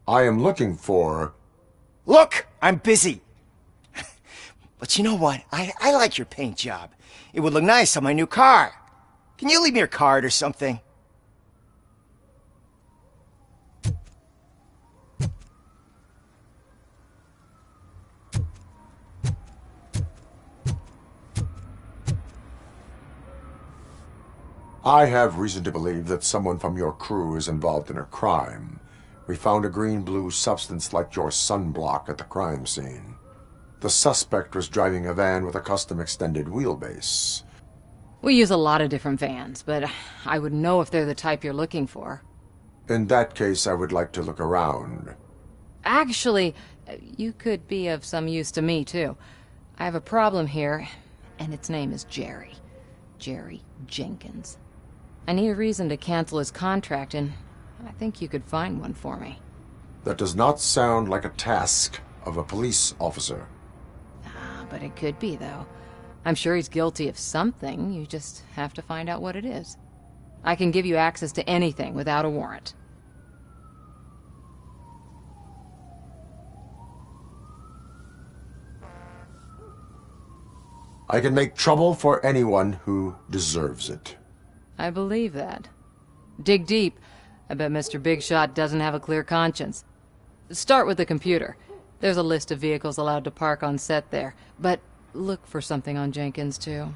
I am looking for... Look, I'm busy. But you know what? I like your paint job. It would look nice on my new car. Can you leave me your card or something? I have reason to believe that someone from your crew is involved in a crime. We found a green-blue substance like your sunblock at the crime scene. The suspect was driving a van with a custom extended wheelbase. We use a lot of different vans, but I wouldn't know if they're the type you're looking for. In that case, I would like to look around. Actually, you could be of some use to me, too. I have a problem here, and its name is Jerry. Jerry Jenkins. I need a reason to cancel his contract, and I think you could find one for me. That does not sound like a task of a police officer. But it could be, though. I'm sure he's guilty of something. You just have to find out what it is. I can give you access to anything without a warrant. I can make trouble for anyone who deserves it. I believe that. Dig deep. I bet Mr. Big Shot doesn't have a clear conscience. Start with the computer. There's a list of vehicles allowed to park on set there, but look for something on Jenkins, too.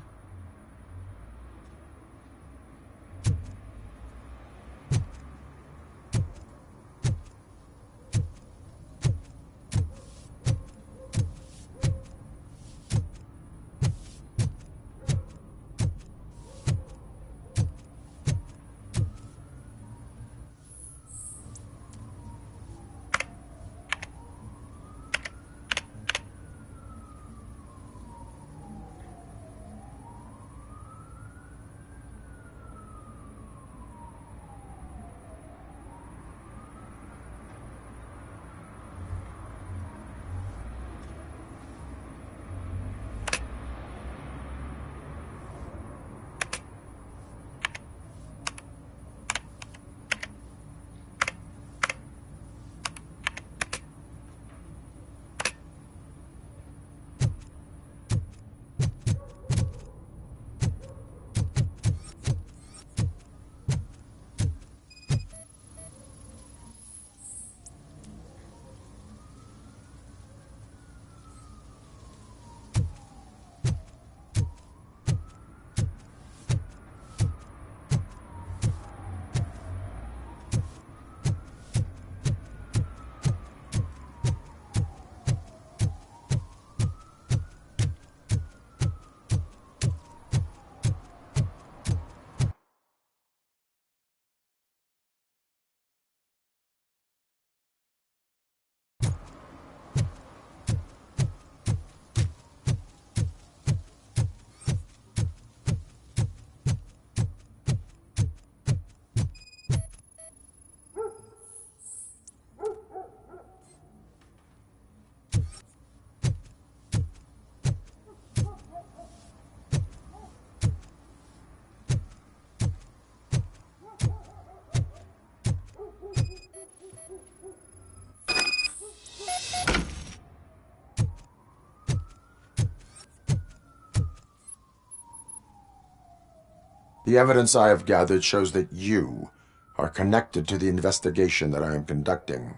The evidence I have gathered shows that you are connected to the investigation that I am conducting.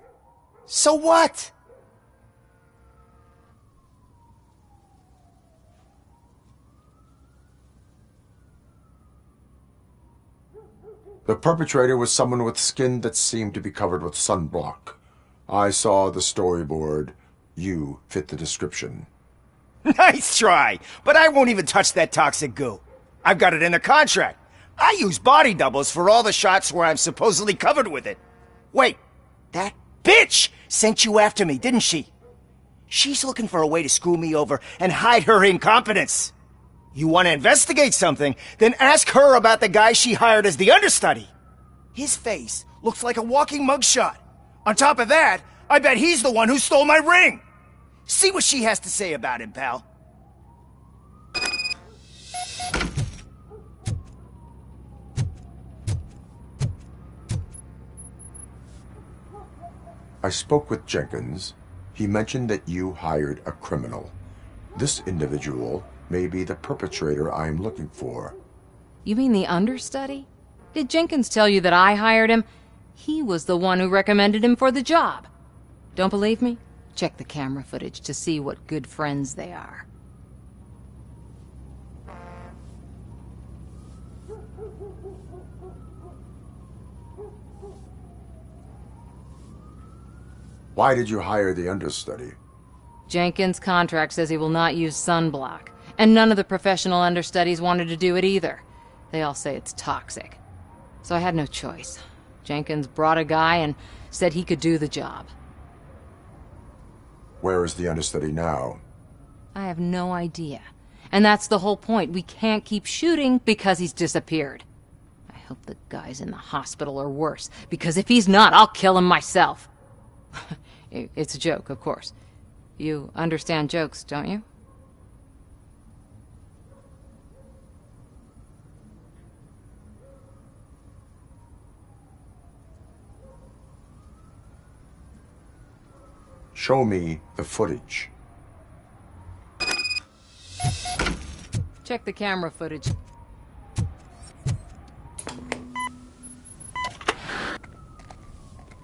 So what? The perpetrator was someone with skin that seemed to be covered with sunblock. I saw the storyboard. You fit the description. Nice try, but I won't even touch that toxic goo. I've got it in the contract. I use body doubles for all the shots where I'm supposedly covered with it. Wait, that bitch sent you after me, didn't she? She's looking for a way to screw me over and hide her incompetence. You want to investigate something, then ask her about the guy she hired as the understudy. His face looks like a walking mugshot. On top of that, I bet he's the one who stole my ring. See what she has to say about him, pal. I spoke with Jenkins. He mentioned that you hired a criminal. This individual may be the perpetrator I am looking for. You mean the understudy? Did Jenkins tell you that I hired him? He was the one who recommended him for the job. Don't believe me? Check the camera footage to see what good friends they are. Why did you hire the understudy? Jenkins' contract says he will not use sunblock, and none of the professional understudies wanted to do it either. They all say it's toxic. So I had no choice. Jenkins brought a guy and said he could do the job. Where is the understudy now? I have no idea. And that's the whole point. We can't keep shooting because he's disappeared. I hope the guy's in the hospital or worse, because if he's not, I'll kill him myself. It's a joke, of course. You understand jokes, don't you? Show me the footage. Check the camera footage.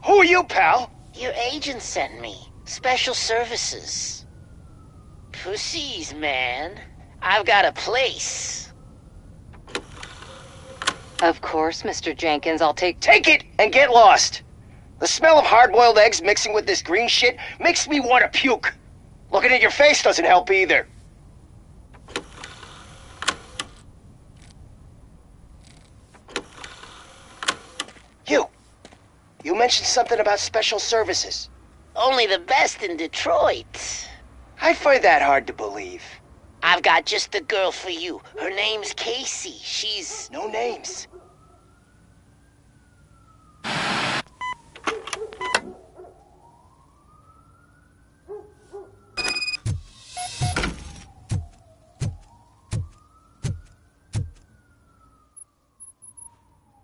Who are you, pal? Your agent sent me. Special services. Pussies, man. I've got a place. Of course, Mr. Jenkins, I'll take... Take it and get lost. The smell of hard-boiled eggs mixing with this green shit makes me want to puke. Looking at your face doesn't help either. You mentioned something about special services. Only the best in Detroit. I find that hard to believe. I've got just the girl for you. Her name's Casey. She's... No names.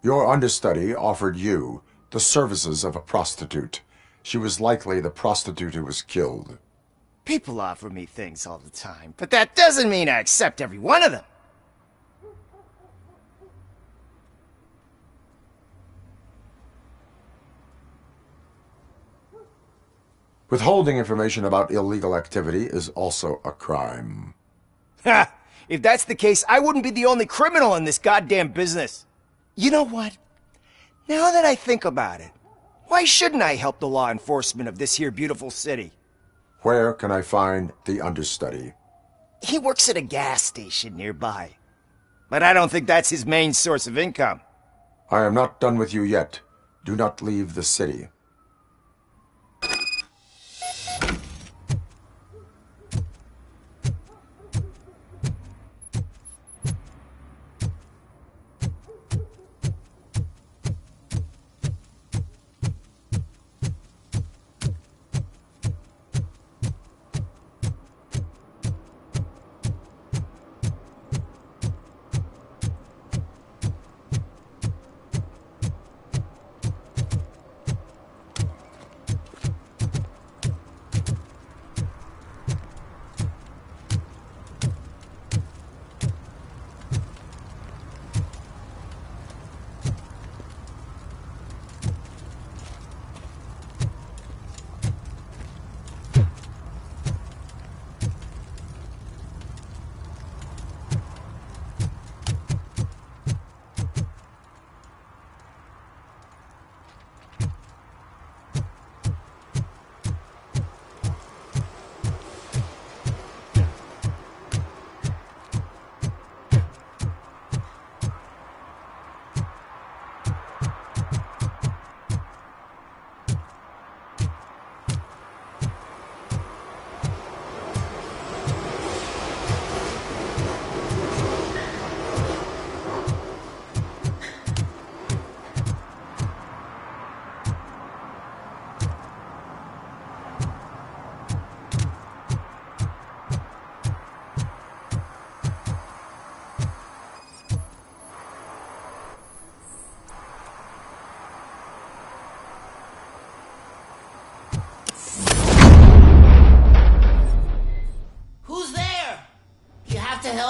Your understudy offered you the services of a prostitute. She was likely the prostitute who was killed. People offer me things all the time, but that doesn't mean I accept every one of them. Withholding information about illegal activity is also a crime. Ha! If that's the case, I wouldn't be the only criminal in this goddamn business. You know what? Now that I think about it, why shouldn't I help the law enforcement of this here beautiful city? Where can I find the understudy? He works at a gas station nearby. But I don't think that's his main source of income. I am not done with you yet. Do not leave the city.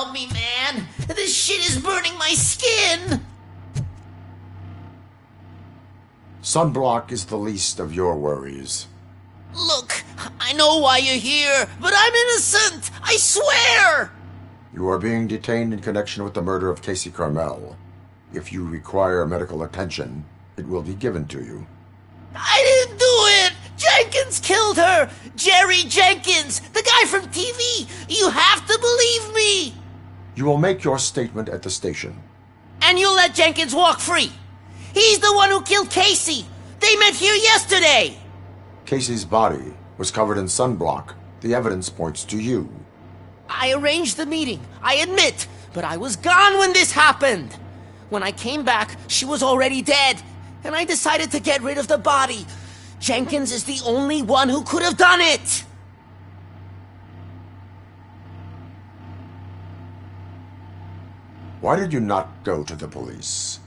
help me, man. This shit is burning my skin. Sunblock is the least of your worries. Look, I know why you're here, but I'm innocent. I swear. You are being detained in connection with the murder of Casey Carmel. If you require medical attention, it will be given to you. I didn't do it! Jenkins killed her! Jerry Jenkins! The guy from TV! You have to believe me! You will make your statement at the station. And you'll let Jenkins walk free! He's the one who killed Casey! They met here yesterday! Casey's body was covered in sunblock. The evidence points to you. I arranged the meeting, I admit, but I was gone when this happened! When I came back, she was already dead, and I decided to get rid of the body. Jenkins is the only one who could have done it! Why did you not go to the police?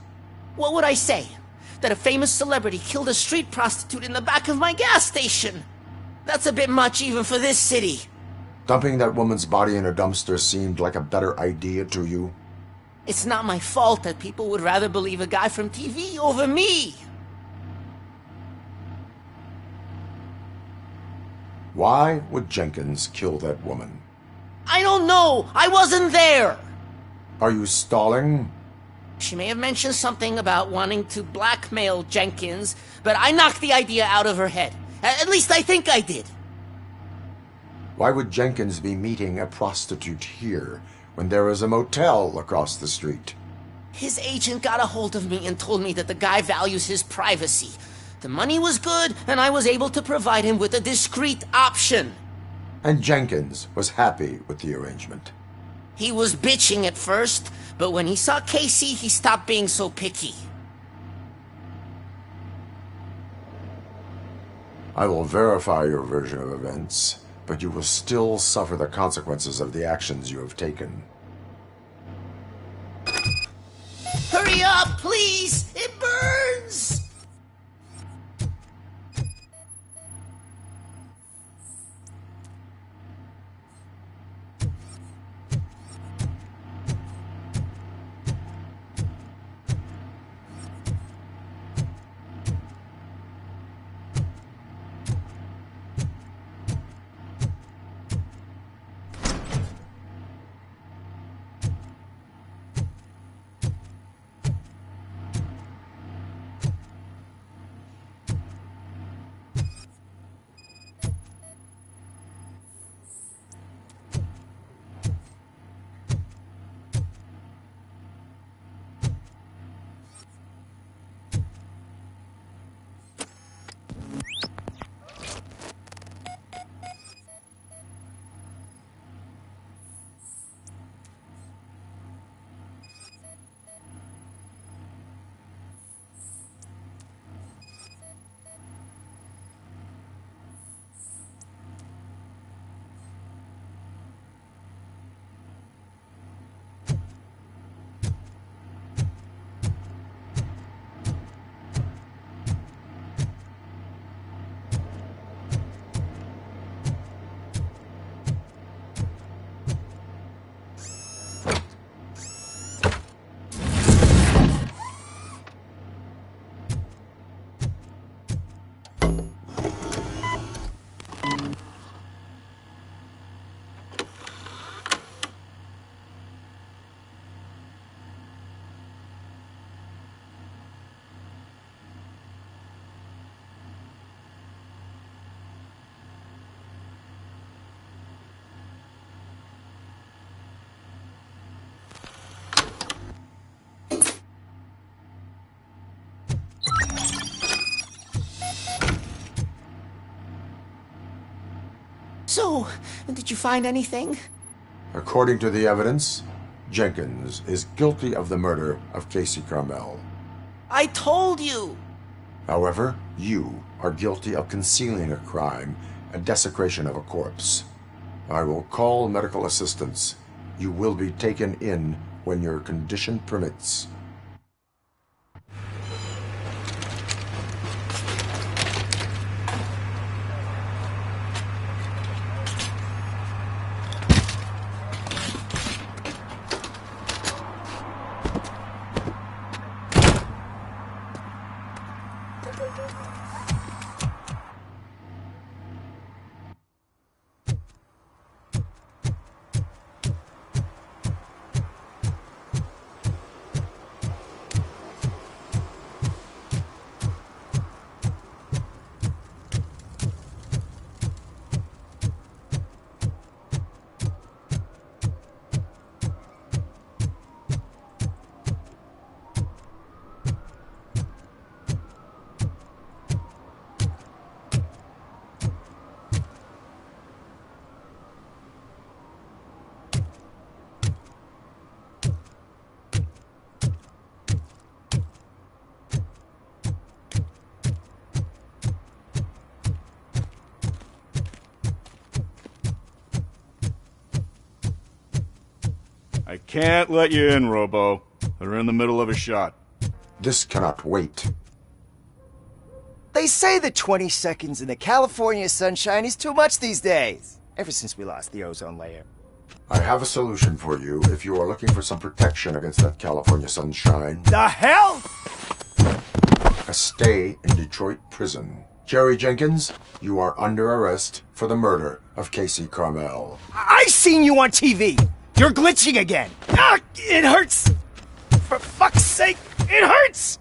What would I say? That a famous celebrity killed a street prostitute in the back of my gas station? That's a bit much even for this city. Dumping that woman's body in a dumpster seemed like a better idea to you? It's not my fault that people would rather believe a guy from TV over me. Why would Jenkins kill that woman? I don't know. I wasn't there. Are you stalling? She may have mentioned something about wanting to blackmail Jenkins, but I knocked the idea out of her head. At least I think I did. Why would Jenkins be meeting a prostitute here when there is a motel across the street? His agent got a hold of me and told me that the guy values his privacy. The money was good, and I was able to provide him with a discreet option. And Jenkins was happy with the arrangement. He was bitching at first, but when he saw Casey, he stopped being so picky. I will verify your version of events, but you will still suffer the consequences of the actions you have taken. Hurry up, please! It burns! So, did you find anything? According to the evidence, Jenkins is guilty of the murder of Casey Carmel. I told you! However, you are guilty of concealing a crime and desecration of a corpse. I will call medical assistance. You will be taken in when your condition permits. Can't let you in, Robo. They're in the middle of a shot. This cannot wait. They say that 20 seconds in the California sunshine is too much these days. Ever since we lost the ozone layer. I have a solution for you if you are looking for some protection against that California sunshine. The hell? A stay in Detroit prison. Jerry Jenkins, you are under arrest for the murder of Casey Carmel. I seen you on TV. You're glitching again. Ah, it hurts. For fuck's sake, it hurts.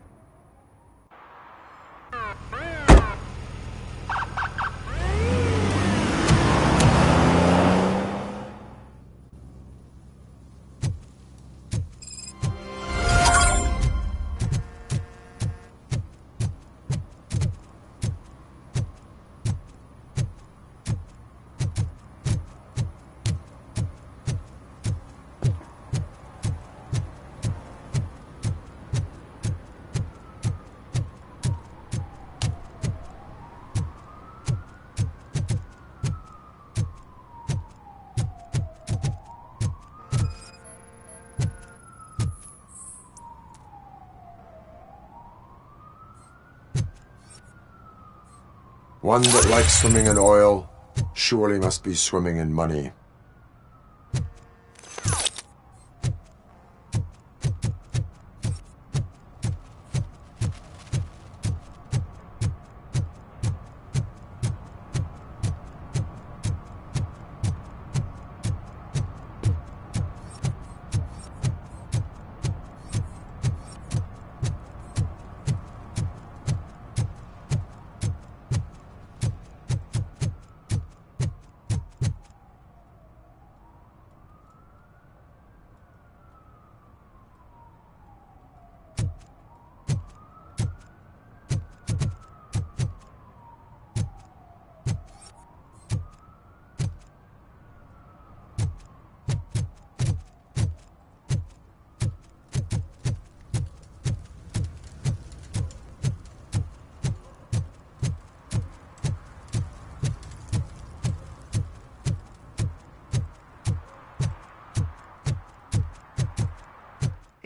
One that likes swimming in oil surely must be swimming in money.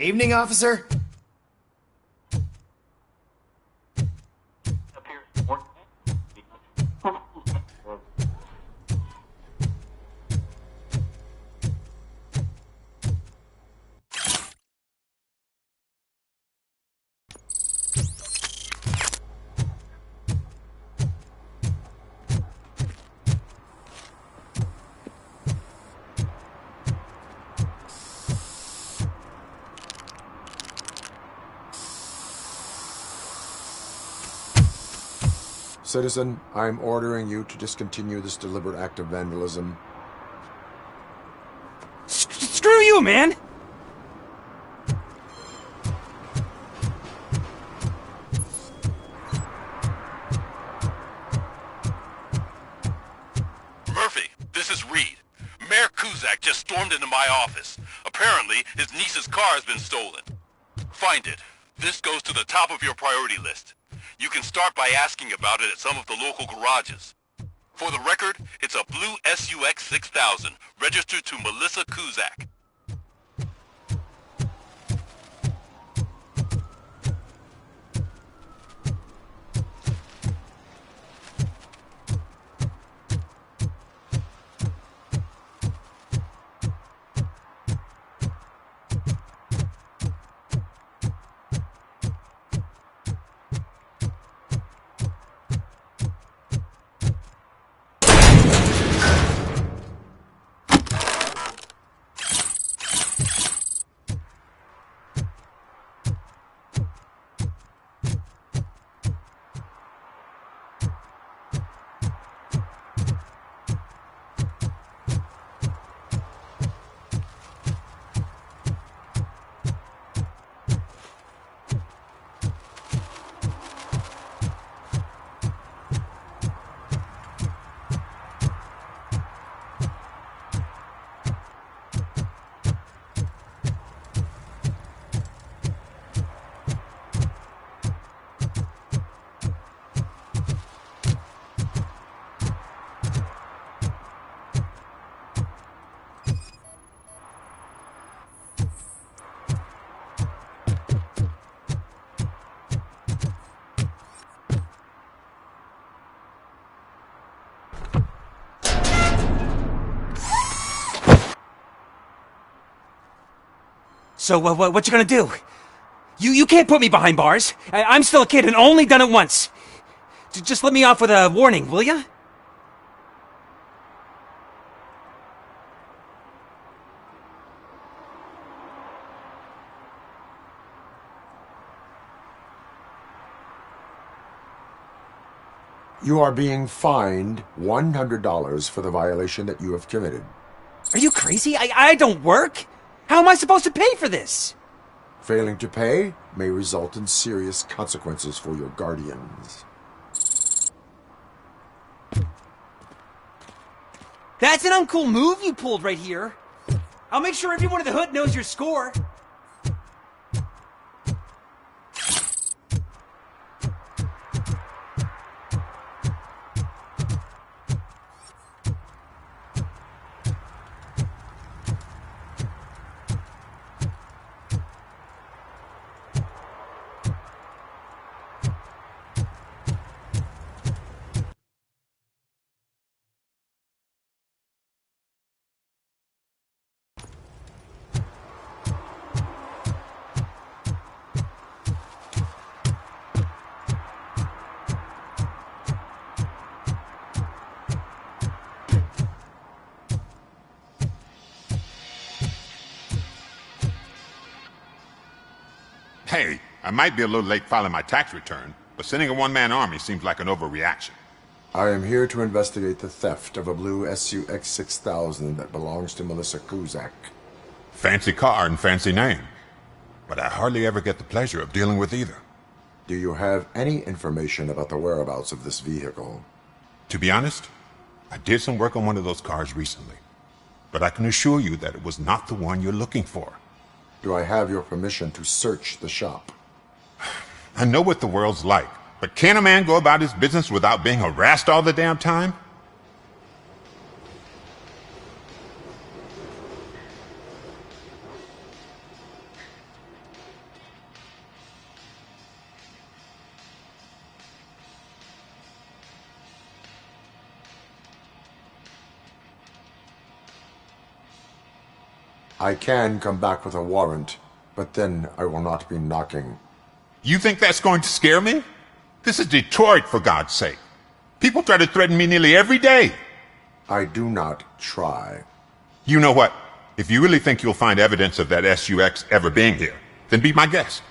Evening, officer. Citizen, I'm ordering you to discontinue this deliberate act of vandalism. Screw you, man! Murphy, this is Reed. Mayor Kuzak just stormed into my office. Apparently, his niece's car has been stolen. Find it. This goes to the top of your priority list. You can start by asking about it at some of the local garages. For the record, it's a blue SUX 6000, registered to Melissa Kuzak. So, what you gonna do? You can't put me behind bars. I'm still a kid and only done it once. Just let me off with a warning, will ya? You are being fined $100 for the violation that you have committed. Are you crazy? I don't work. How am I supposed to pay for this? Failing to pay may result in serious consequences for your guardians. That's an uncool move you pulled right here. I'll make sure everyone in the hood knows your score. Hey, I might be a little late filing my tax return, but sending a one-man army seems like an overreaction. I am here to investigate the theft of a blue SUX 6000 that belongs to Melissa Kuzak. Fancy car and fancy name, but I hardly ever get the pleasure of dealing with either. Do you have any information about the whereabouts of this vehicle? To be honest, I did some work on one of those cars recently, but I can assure you that it was not the one you're looking for. Do I have your permission to search the shop? I know what the world's like, but can a man go about his business without being harassed all the damn time? I can come back with a warrant, but then I will not be knocking. You think that's going to scare me? This is Detroit, for God's sake. People try to threaten me nearly every day. I do not try. You know what? If you really think you'll find evidence of that SUX ever being here, then be my guest.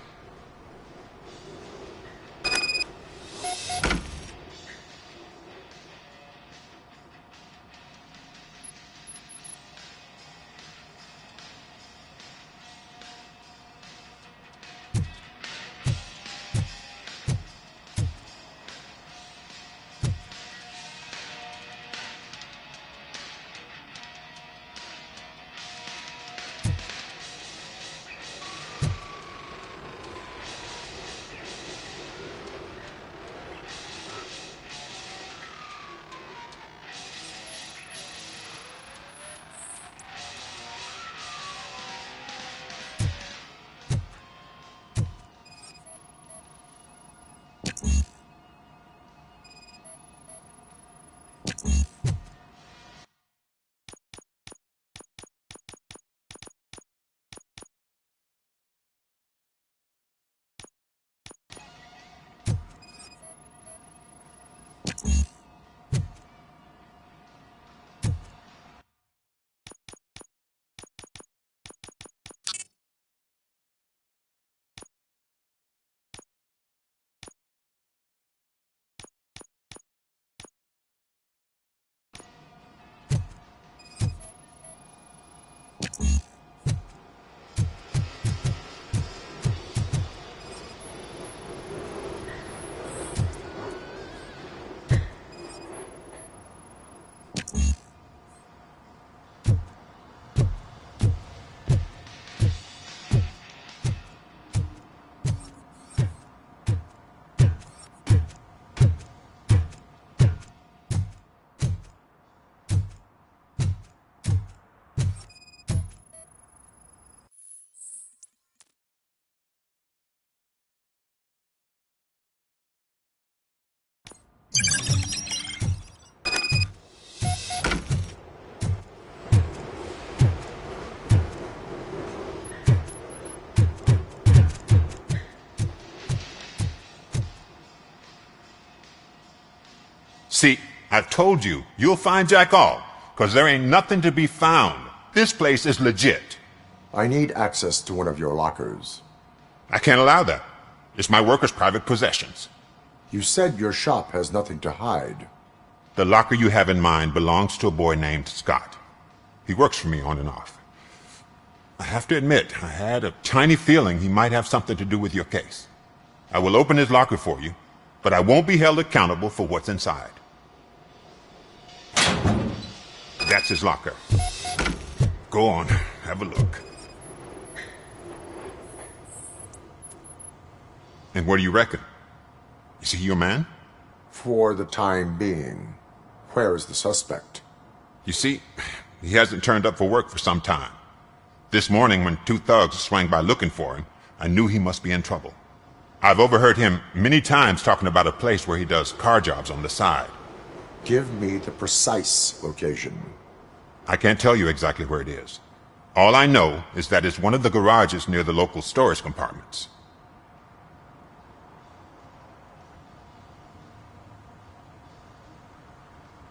See, I've told you, you'll find Jack all, because there ain't nothing to be found. This place is legit. I need access to one of your lockers. I can't allow that. It's my workers' private possessions. You said your shop has nothing to hide. The locker you have in mind belongs to a boy named Scott. He works for me on and off. I have to admit, I had a tiny feeling he might have something to do with your case. I will open his locker for you, but I won't be held accountable for what's inside. That's his locker. Go on, have a look. And what do you reckon? Is he your man? For the time being. Where is the suspect? You see, he hasn't turned up for work for some time. This morning, when two thugs swang by looking for him, I knew he must be in trouble. I've overheard him many times talking about a place where he does car jobs on the side. Give me the precise location. I can't tell you exactly where it is. All I know is that it's one of the garages near the local storage compartments.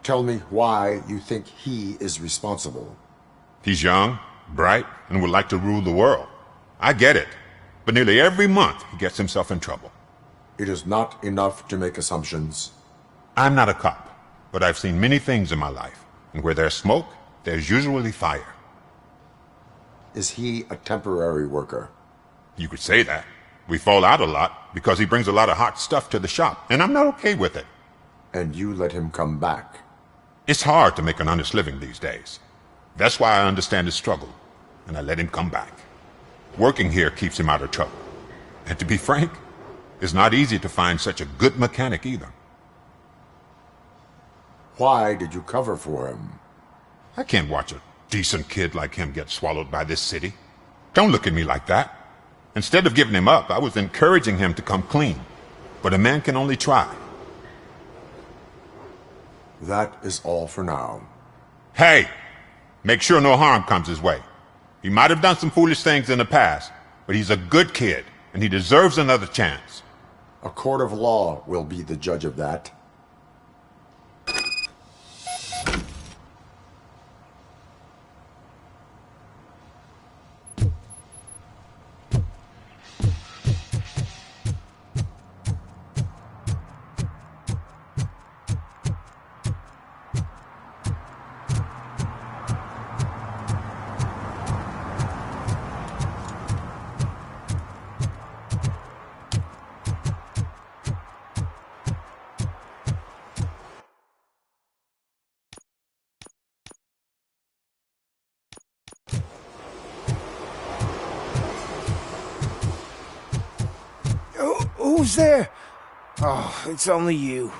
Tell me why you think he is responsible. He's young, bright, and would like to rule the world. I get it. But nearly every month he gets himself in trouble. It is not enough to make assumptions. I'm not a cop, but I've seen many things in my life. And where there's smoke, there's usually fire. Is he a temporary worker? You could say that. We fall out a lot because he brings a lot of hot stuff to the shop, and I'm not okay with it. And you let him come back? It's hard to make an honest living these days. That's why I understand his struggle, and I let him come back. Working here keeps him out of trouble. And to be frank, it's not easy to find such a good mechanic either. Why did you cover for him? I can't watch a decent kid like him get swallowed by this city. Don't look at me like that. Instead of giving him up, I was encouraging him to come clean. But a man can only try. That is all for now. Hey! Make sure no harm comes his way. He might have done some foolish things in the past, but he's a good kid, and he deserves another chance. A court of law will be the judge of that. Who's there? Oh, it's only you.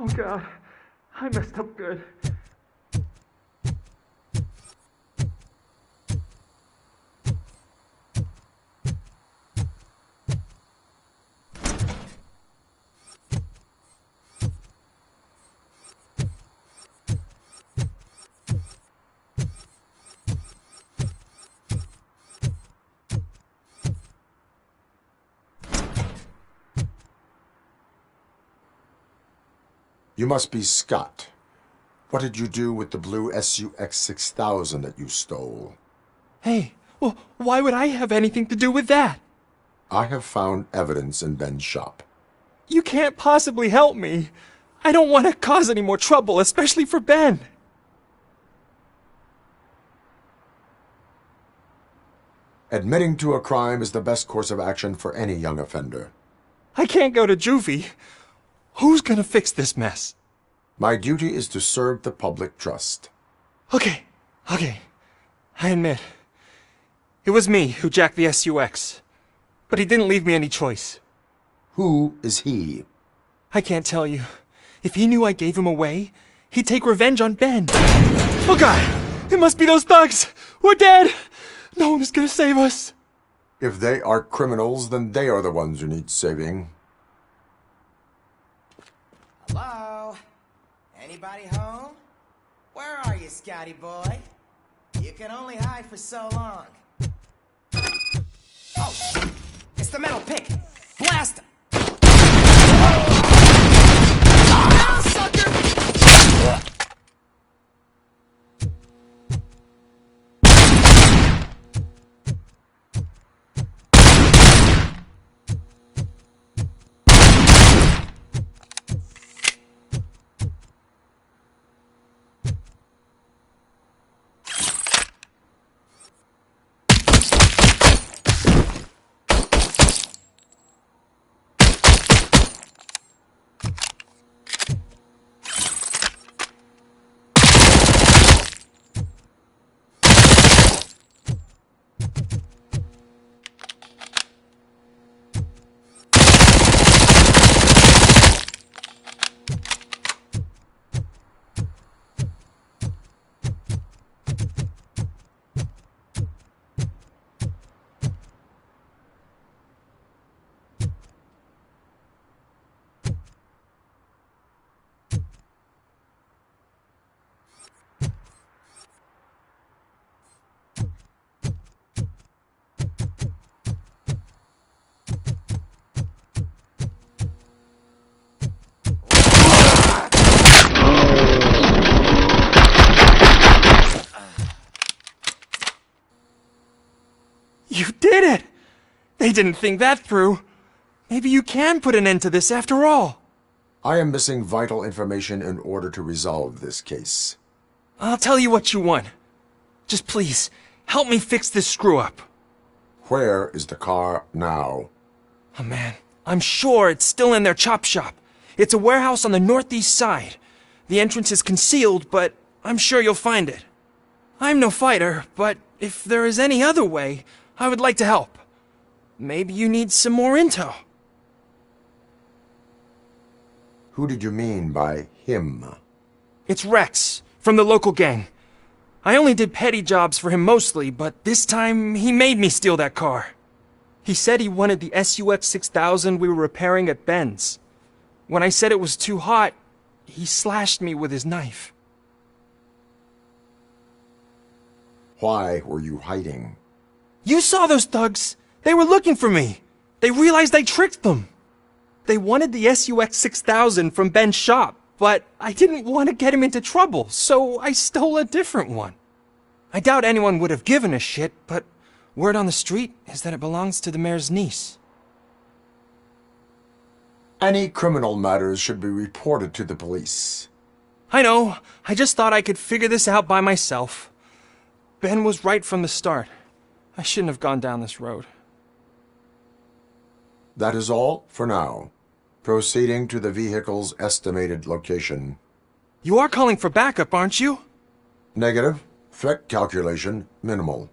Oh God, I messed up good. You must be Scott. What did you do with the blue SUX 6000 that you stole? Hey, well, why would I have anything to do with that? I have found evidence in Ben's shop. You can't possibly help me. I don't want to cause any more trouble, especially for Ben. Admitting to a crime is the best course of action for any young offender. I can't go to juvie. Who's gonna fix this mess? My duty is to serve the public trust. Okay. I admit. It was me who jacked the SUX. But he didn't leave me any choice. Who is he? I can't tell you. If he knew I gave him away, he'd take revenge on Ben. Oh God! It must be those thugs! We're dead! No one is gonna save us. If they are criminals, then they are the ones who need saving. Hello? Anybody home? Where are you, Scotty boy? You can only hide for so long. Oh, it's the metal pick. Blast him! Ah, sucker! You did it! They didn't think that through. Maybe you can put an end to this after all. I am missing vital information in order to resolve this case. I'll tell you what you want. Just please, help me fix this screw-up. Where is the car now? Oh man, I'm sure it's still in their chop shop. It's a warehouse on the northeast side. The entrance is concealed, but I'm sure you'll find it. I'm no fighter, but if there is any other way, I would like to help. Maybe you need some more intel. Who did you mean by him? It's Rex, from the local gang. I only did petty jobs for him mostly, but this time he made me steal that car. He said he wanted the SUX 6000 we were repairing at Ben's. When I said it was too hot, he slashed me with his knife. Why were you hiding? You saw those thugs! They were looking for me! They realized I tricked them! They wanted the SUX 6000 from Ben's shop, but I didn't want to get him into trouble, so I stole a different one. I doubt anyone would have given a shit, but word on the street is that it belongs to the mayor's niece. Any criminal matters should be reported to the police. I know, I just thought I could figure this out by myself. Ben was right from the start. I shouldn't have gone down this road. That is all for now. Proceeding to the vehicle's estimated location. You are calling for backup, aren't you? Negative. Threat calculation minimal.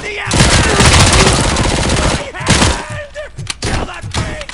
the outside! My hand! Kill that freak!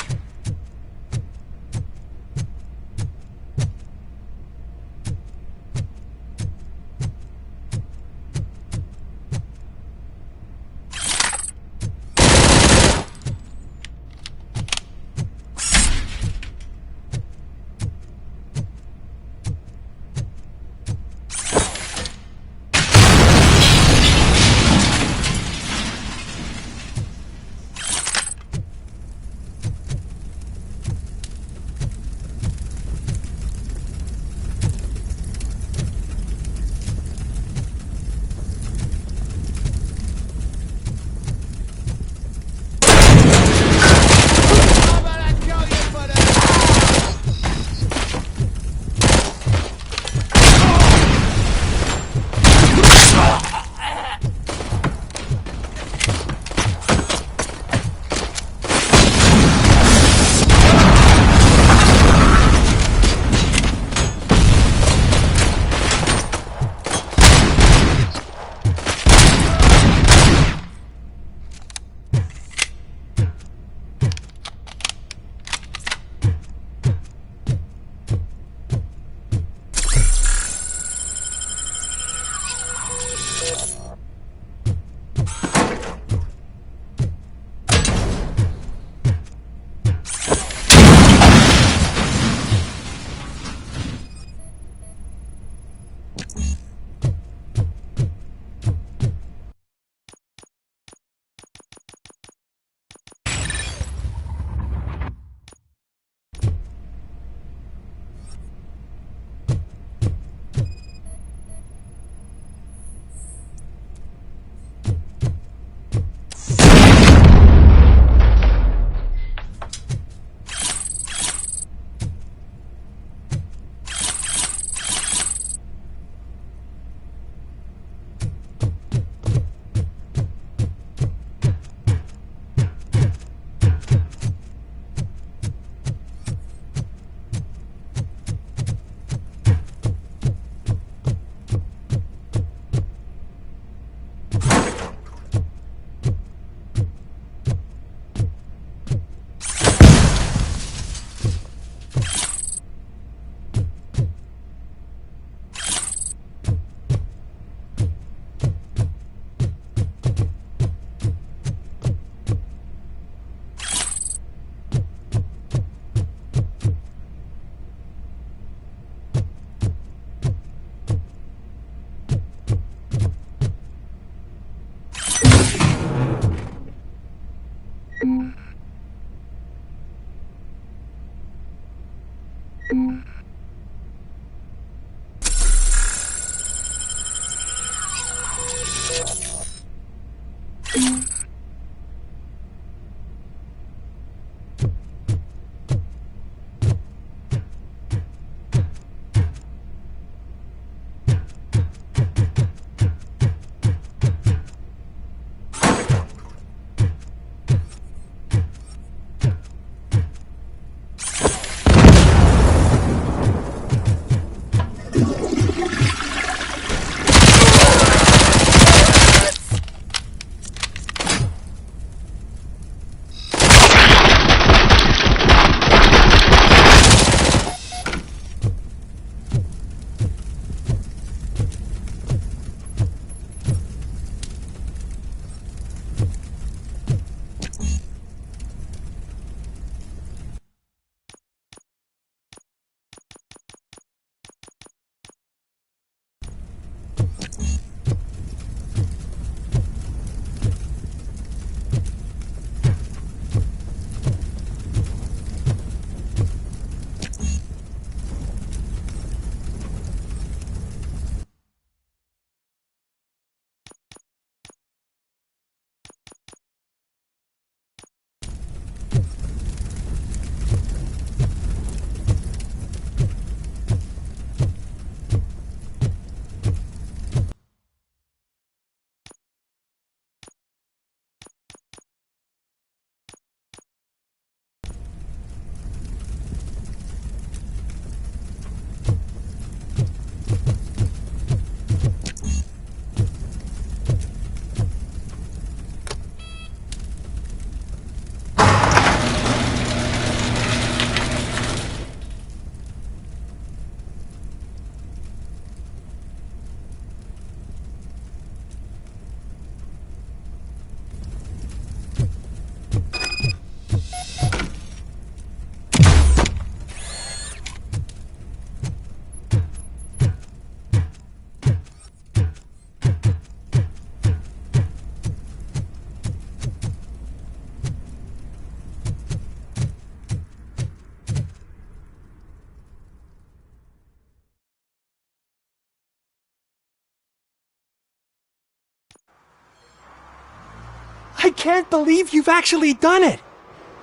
I can't believe you've actually done it!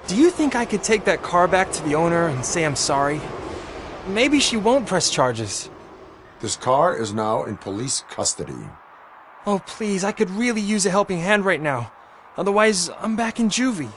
Do you think I could take that car back to the owner and say I'm sorry? Maybe she won't press charges. This car is now in police custody. Oh, please, I could really use a helping hand right now. Otherwise, I'm back in juvie.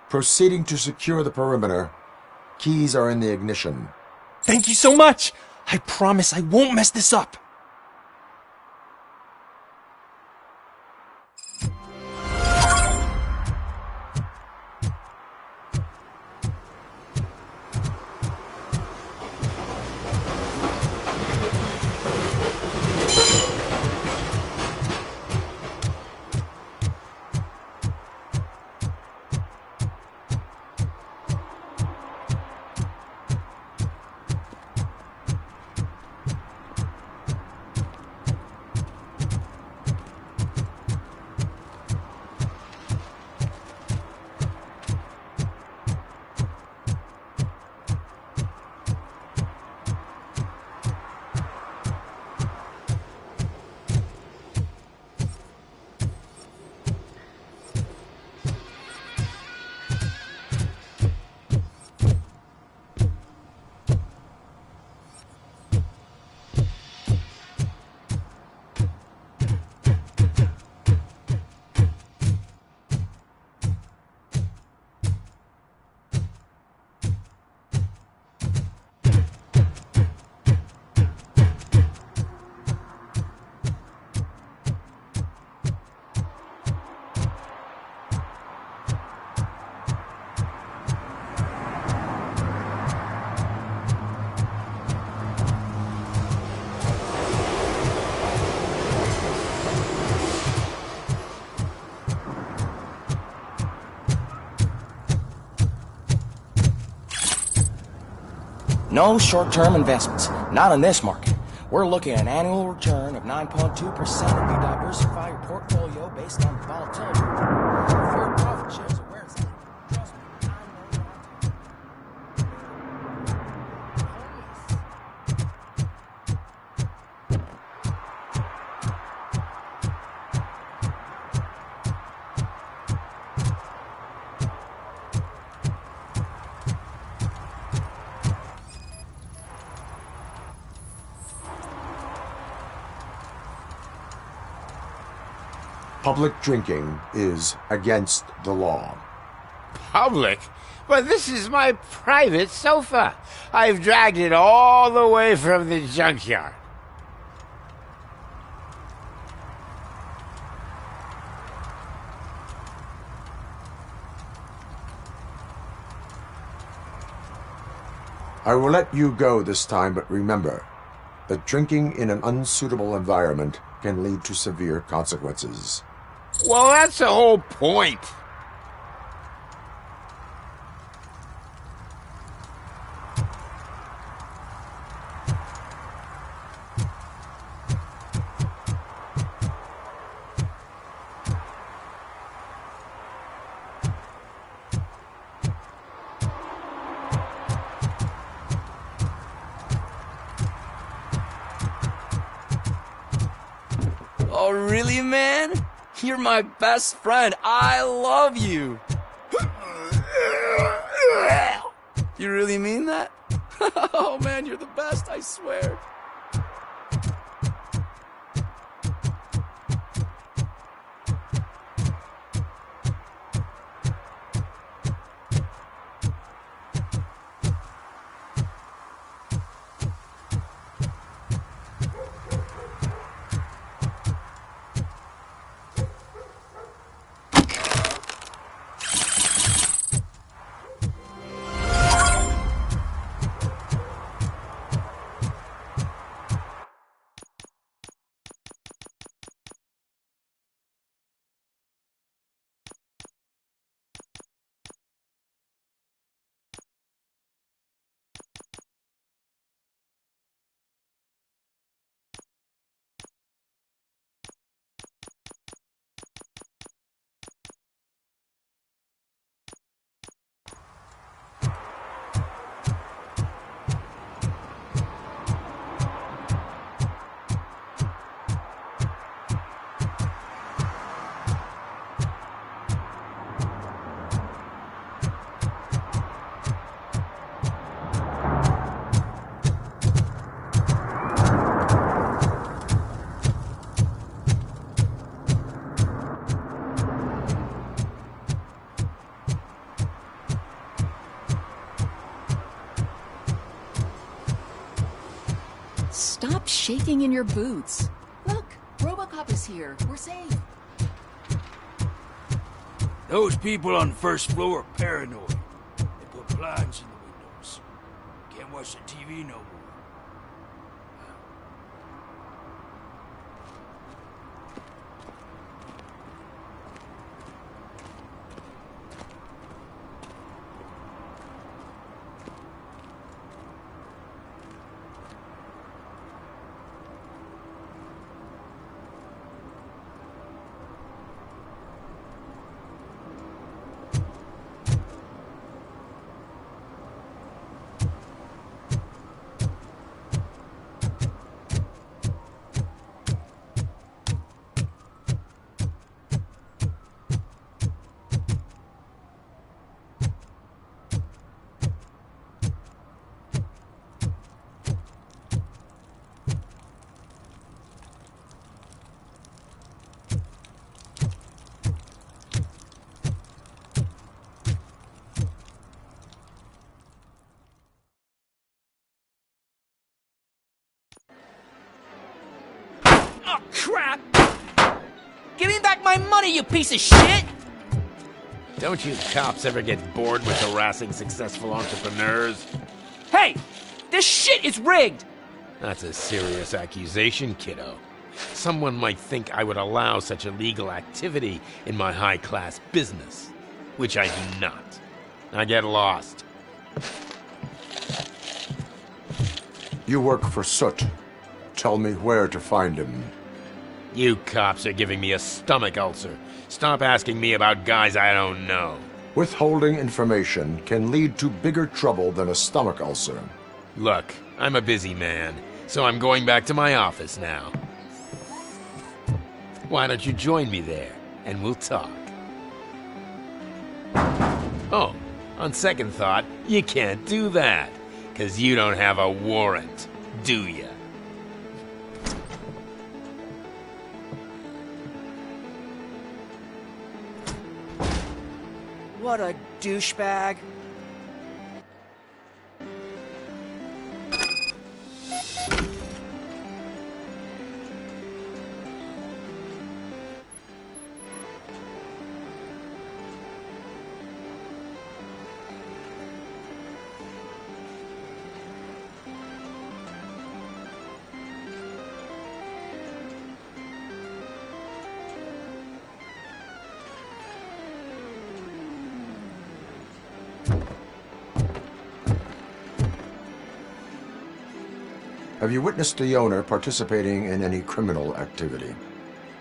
Proceeding to secure the perimeter. Keys are in the ignition. Thank you so much! I promise I won't mess this up! No short-term investments, not in this market. We're looking at an annual return of 9.2% if you diversify your portfolio based on the volatility. If your profit shares are where it's at, trust me, I know Public drinking is against the law. Public? But this is my private sofa. I've dragged it all the way from the junkyard. I will let you go this time, but remember that drinking in an unsuitable environment can lead to severe consequences. Well, that's the whole point. Oh, really, man? You're my best friend. I love you. You really mean that? Oh, man, you're the best, I swear. sticking in your boots. Look, Robocop is here. We're safe. Those people on the first floor are paranoid. They put blinds in the windows. Can't watch the TV no more. Oh, crap! Give me back my money, you piece of shit! Don't you cops ever get bored with harassing successful entrepreneurs? Hey! This shit is rigged! That's a serious accusation, kiddo. Someone might think I would allow such illegal activity in my high-class business, which I do not. Now get lost. You work for Soot. Tell me where to find him. You cops are giving me a stomach ulcer. Stop asking me about guys I don't know. Withholding information can lead to bigger trouble than a stomach ulcer. Look, I'm a busy man, so I'm going back to my office now. Why don't you join me there, and we'll talk. Oh, on second thought, you can't do that, 'cause you don't have a warrant, do ya? What a douchebag. Have you witnessed the owner participating in any criminal activity?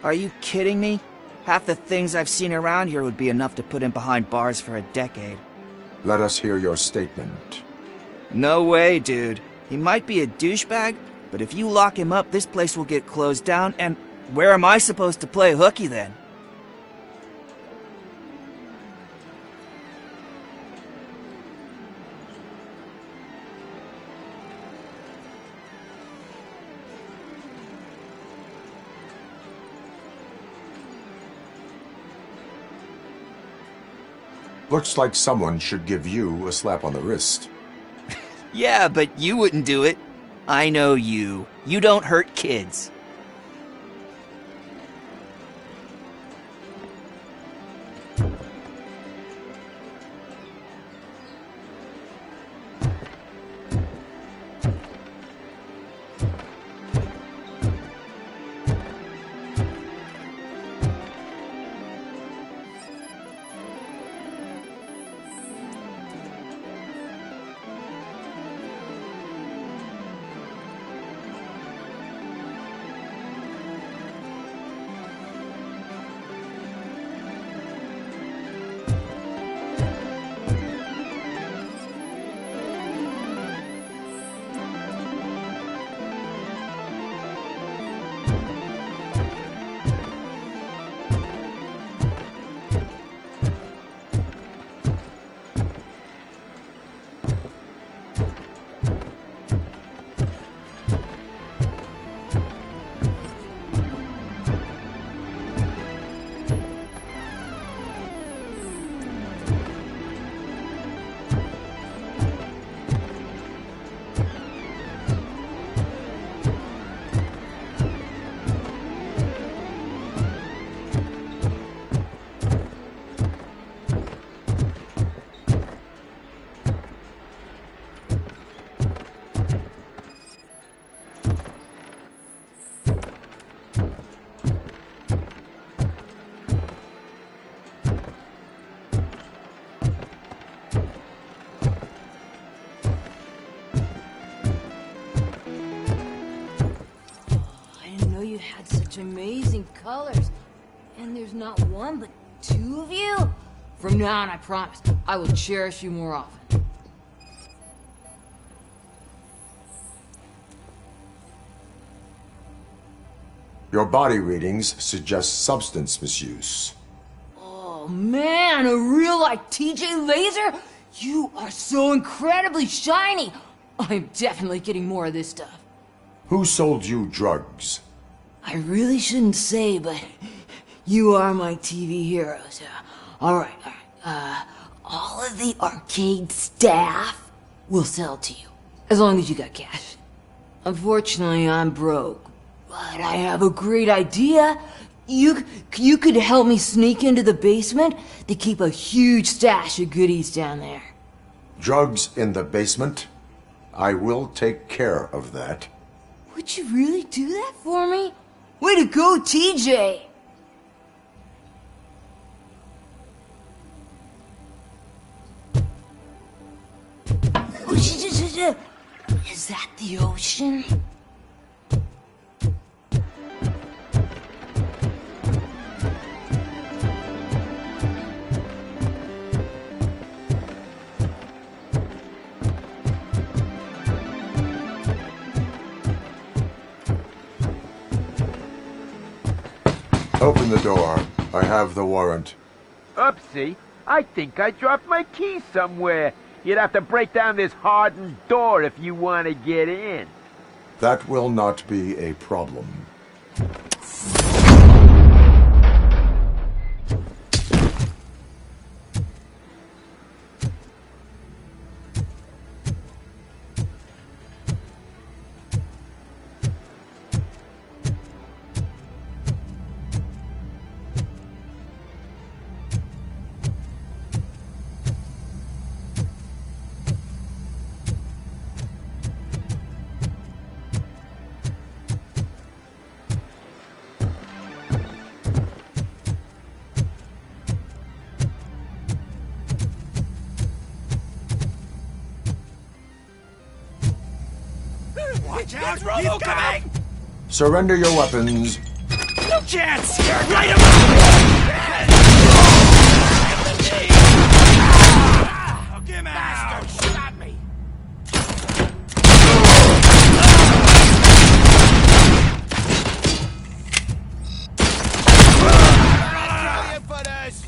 Are you kidding me? Half the things I've seen around here would be enough to put him behind bars for a decade. Let us hear your statement. No way, dude. He might be a douchebag, but if you lock him up, this place will get closed down, and where am I supposed to play hooky then? Looks like someone should give you a slap on the wrist. Yeah, but you wouldn't do it. I know you. You don't hurt kids. know you had such amazing colors. And there's not one, but two of you? From now on, I promise, I will cherish you more often. Your body readings suggest substance misuse. Oh man, a real like TJ Laser? You are so incredibly shiny! I'm definitely getting more of this stuff. Who sold you drugs? I really shouldn't say, but you are my TV heroes. Alright. All of the arcade staff will sell to you, as long as you got cash. Unfortunately, I'm broke, but I have a great idea. You could help me sneak into the basement to keep a huge stash of goodies down there. Drugs in the basement? I will take care of that. Would you really do that for me? Way to go, TJ! Is that the ocean? Open the door. I have the warrant. Oopsie, I think I dropped my keys somewhere. You'd have to break down this hardened door if you want to get in. That will not be a problem. Watch out! He's coming! Surrender your weapons. No chance! Light him up! Get him out! Bastard shot me! For this!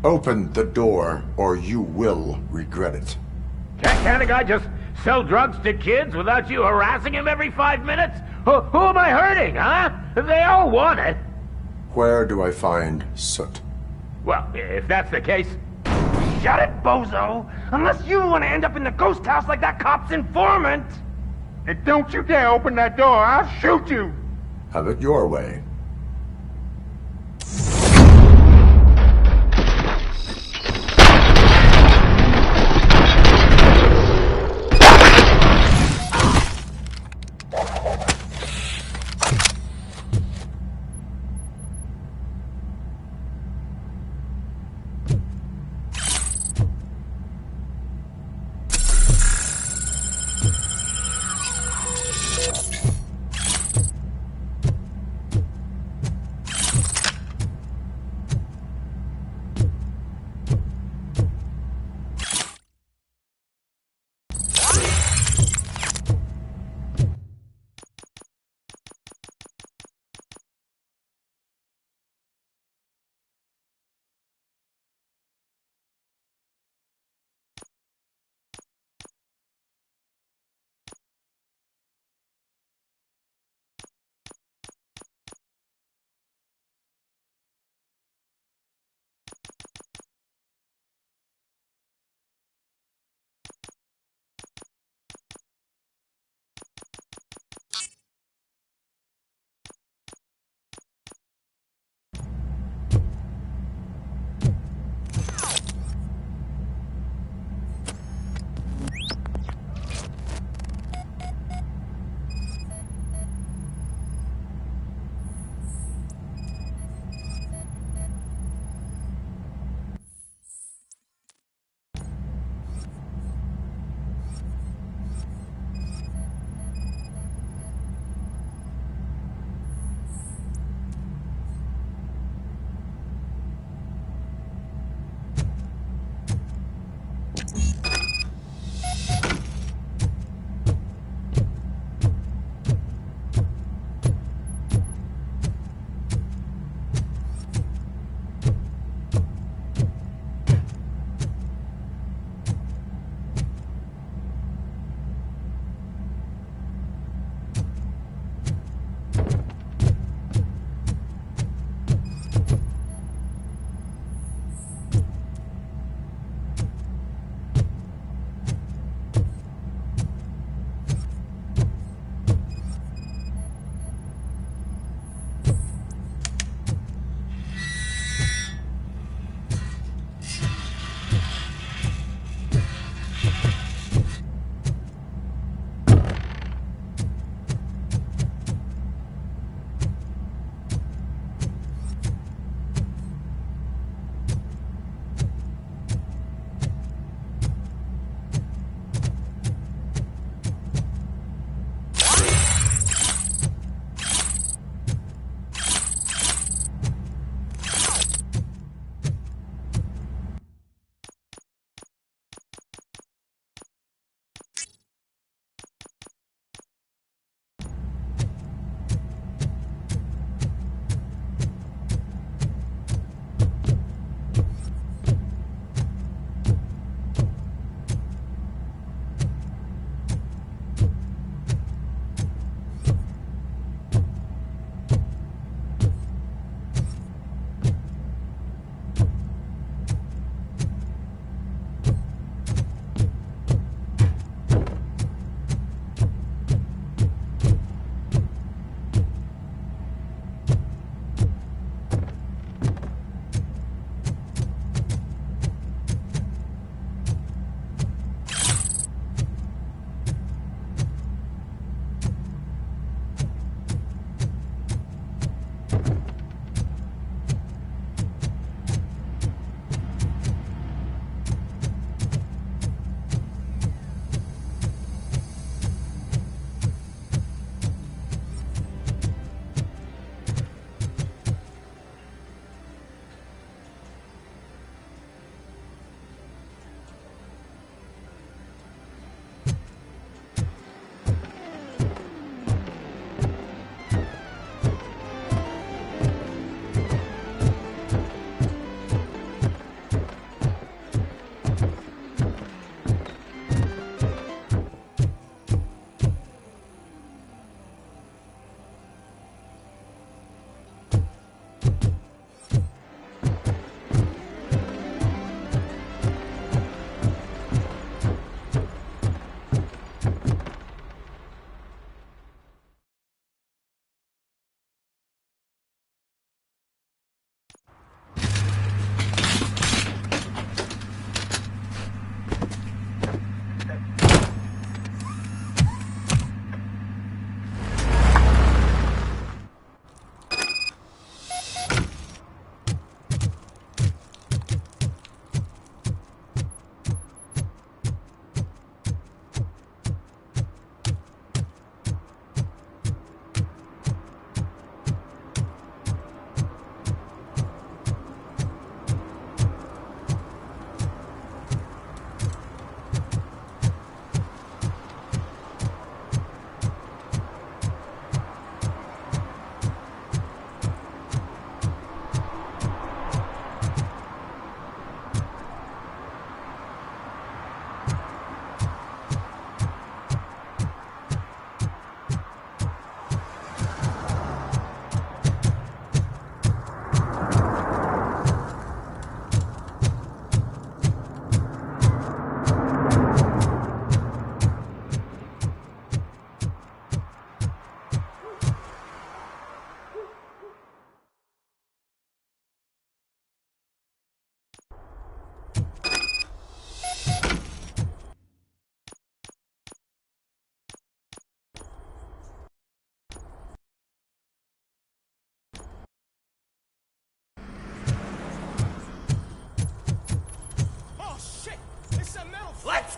Open the door, or you will regret it. Can't a guy just sell drugs to kids without you harassing him every 5 minutes? Who am I hurting, huh? They all want it. Where do I find Soot? Well, if that's the case... Shut it, bozo! Unless you want to end up in the ghost house like that cop's informant! And don't you dare open that door, I'll shoot you! Have it your way.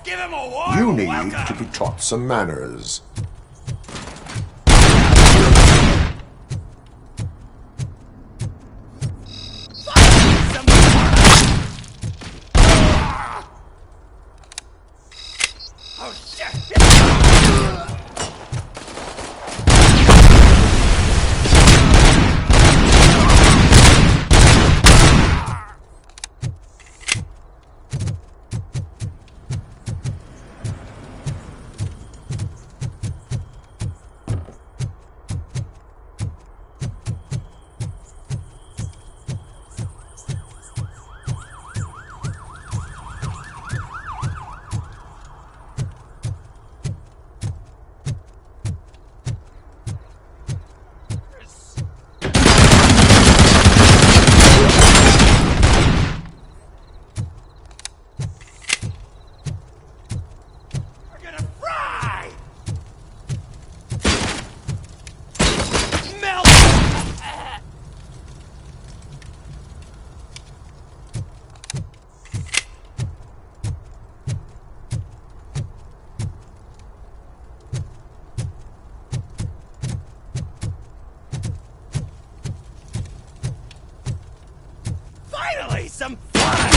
give him a warm You need welcome. to be taught some manners. Oh, shit. Finally, some fun!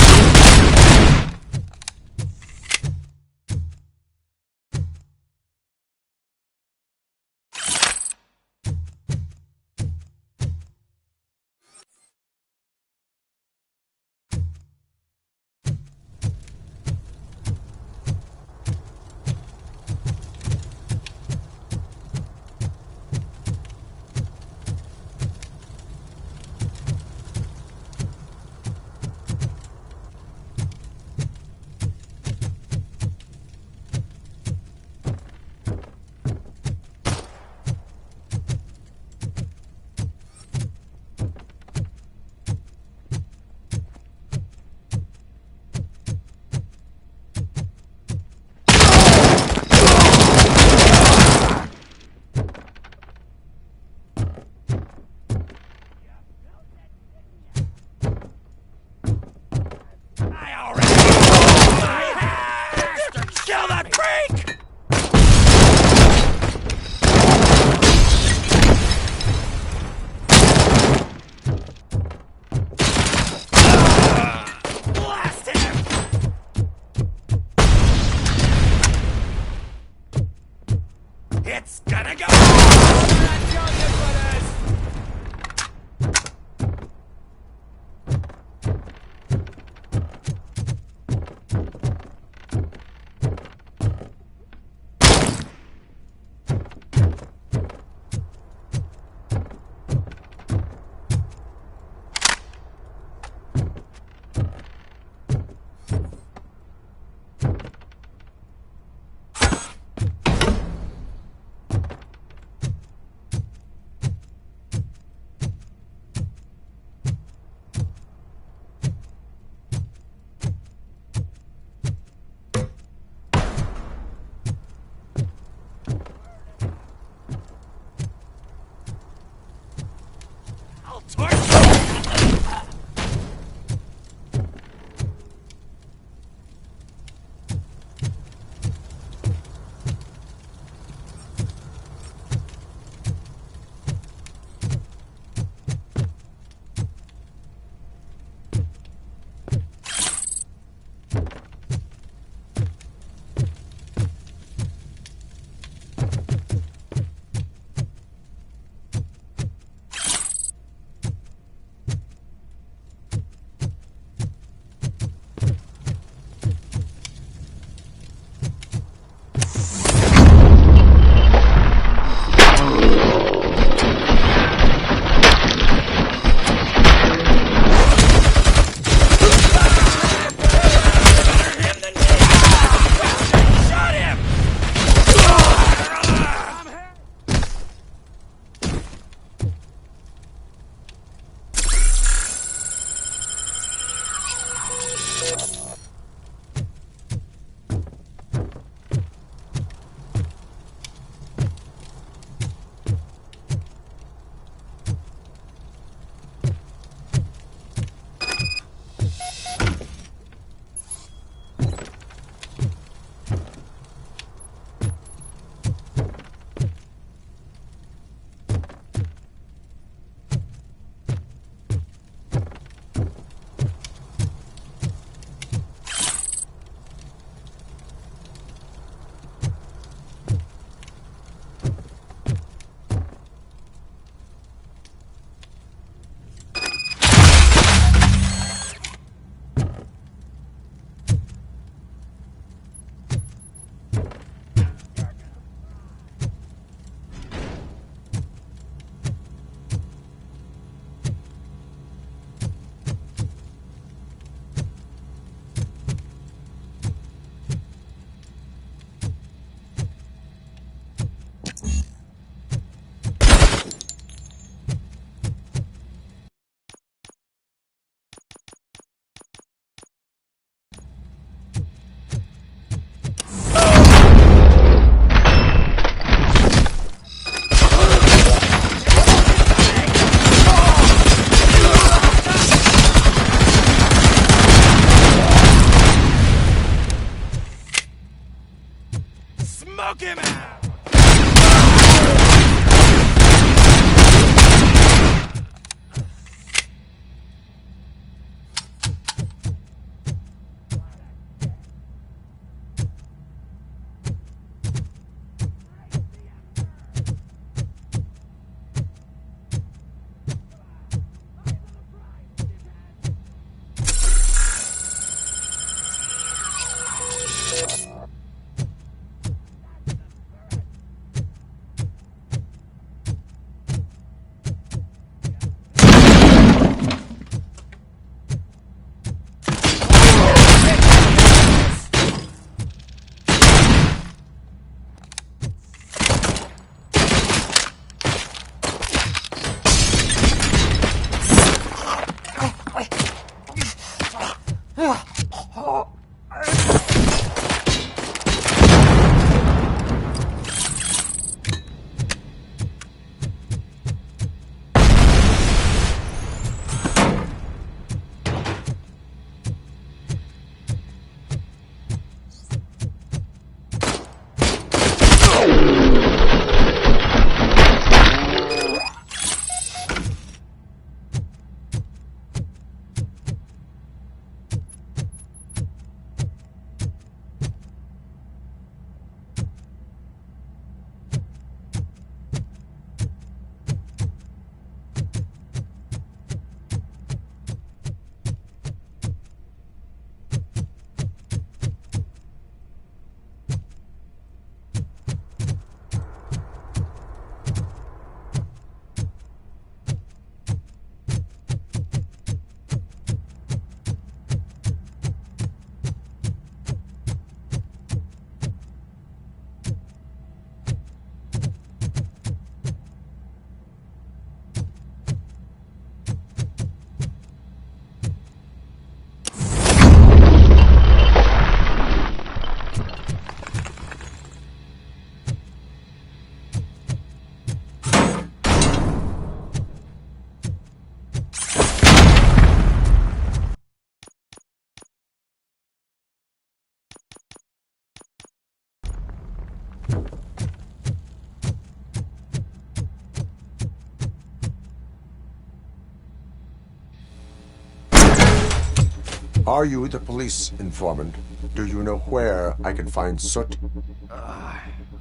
Are you the police informant? Do you know where I can find Soot?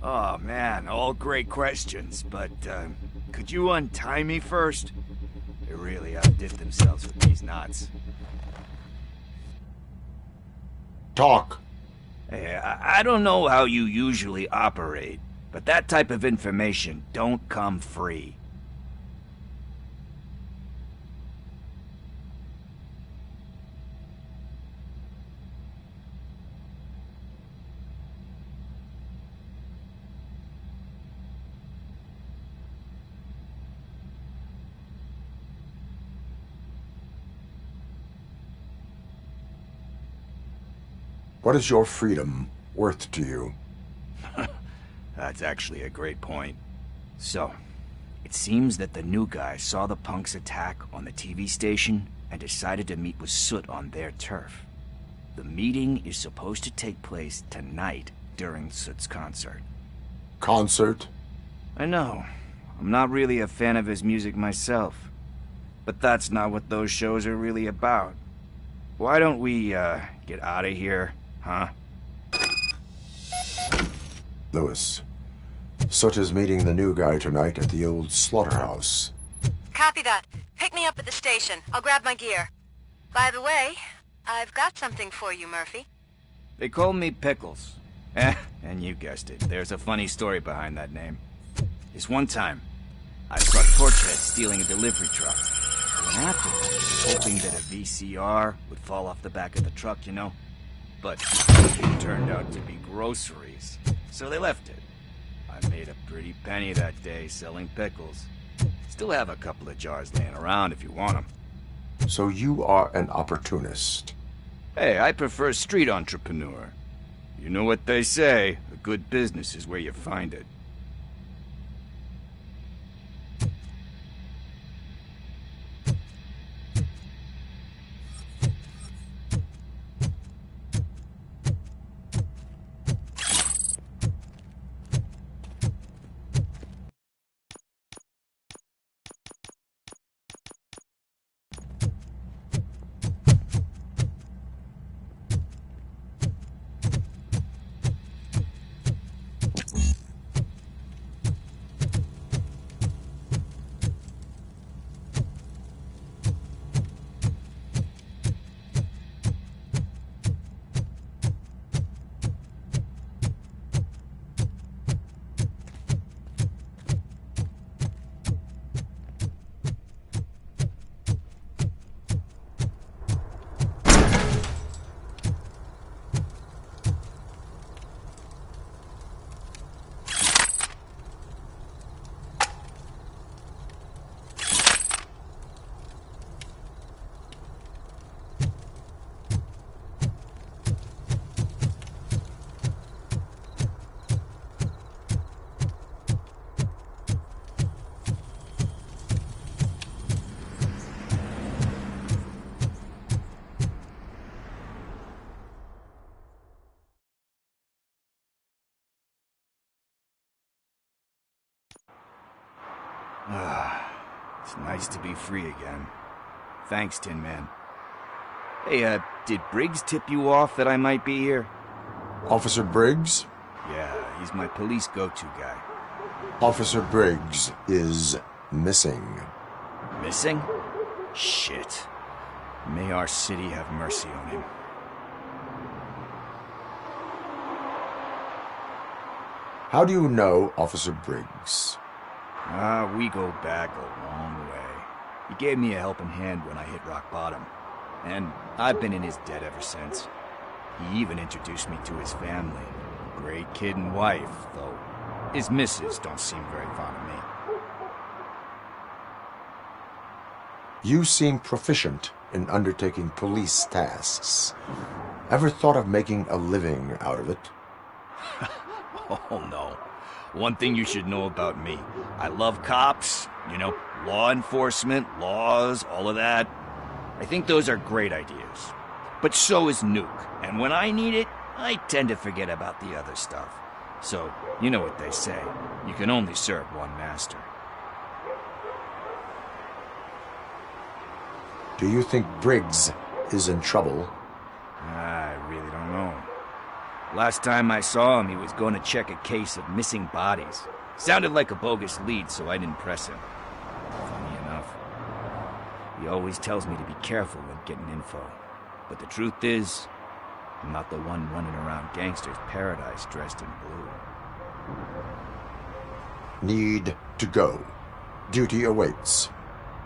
Oh man, all great questions, but could you untie me first? They really outdid themselves with these knots. Talk. Hey, I don't know how you usually operate, but that type of information don't come free. What is your freedom worth to you? That's actually a great point. So, it seems that the new guy saw the punks' attack on the TV station and decided to meet with Soot on their turf. The meeting is supposed to take place tonight during Soot's concert. Concert? I know. I'm not really a fan of his music myself. But that's not what those shows are really about. Why don't we, get out of here, huh? Lewis, Soot is meeting the new guy tonight at the old slaughterhouse. Copy that. Pick me up at the station. I'll grab my gear. By the way, I've got something for you, Murphy. They call me Pickles. And you guessed it. There's a funny story behind that name. This one time, I caught Torchhead stealing a delivery truck. And afterwards, hoping that a VCR would fall off the back of the truck, you know? But it turned out to be groceries, so they left it. I made a pretty penny that day selling pickles. Still have a couple of jars laying around if you want them. So you are an opportunist. Hey, I prefer street entrepreneur. You know what they say, a good business is where you find it. It's nice to be free again. Thanks, Tin Man. Hey, did Briggs tip you off that I might be here? Officer Briggs? Yeah, he's my police go-to guy. Officer Briggs is missing. Missing? Shit. May our city have mercy on him. How do you know Officer Briggs? We go back a long way. He gave me a helping hand when I hit rock bottom. And I've been in his debt ever since. He even introduced me to his family. Great kid and wife, though his missus don't seem very fond of me. You seem proficient in undertaking police tasks. Ever thought of making a living out of it? Oh, no. One thing you should know about me. I love cops, you know, law enforcement, laws, all of that. I think those are great ideas. But so is Nuke, and when I need it, I tend to forget about the other stuff. So, you know what they say. You can only serve one master. Do you think Briggs is in trouble? Last time I saw him, he was going to check a case of missing bodies. Sounded like a bogus lead, so I didn't press him. Funny enough. He always tells me to be careful when getting info. But the truth is, I'm not the one running around gangster's paradise dressed in blue. Need to go. Duty awaits.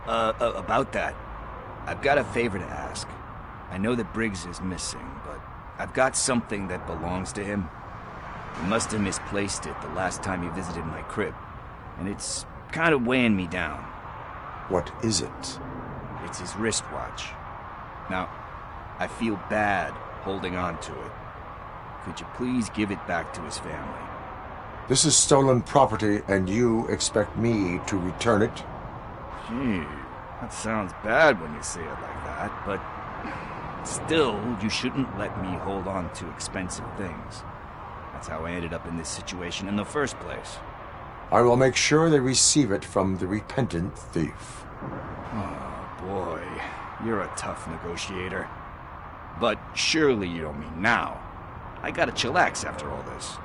About that, I've got a favor to ask. I know that Briggs is missing, but I've got something that belongs to him. He must have misplaced it the last time he visited my crib, and it's kind of weighing me down. What is it? It's his wristwatch. Now, I feel bad holding on to it. Could you please give it back to his family? This is stolen property, and you expect me to return it? Gee, that sounds bad when you say it like that, but still, you shouldn't let me hold on to expensive things. That's how I ended up in this situation in the first place. I will make sure they receive it from the repentant thief. Oh, boy. You're a tough negotiator. But surely you don't mean now. I gotta chillax after all this.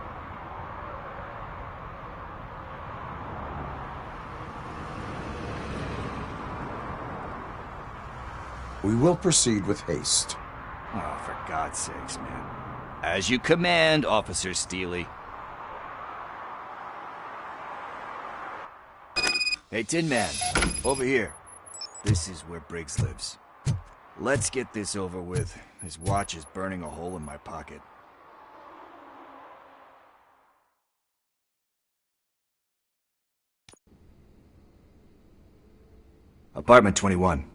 We will proceed with haste. Oh, for God's sakes, man. As you command, Officer Steely. Hey, Tin Man, over here. This is where Briggs lives. Let's get this over with. His watch is burning a hole in my pocket. Apartment 21.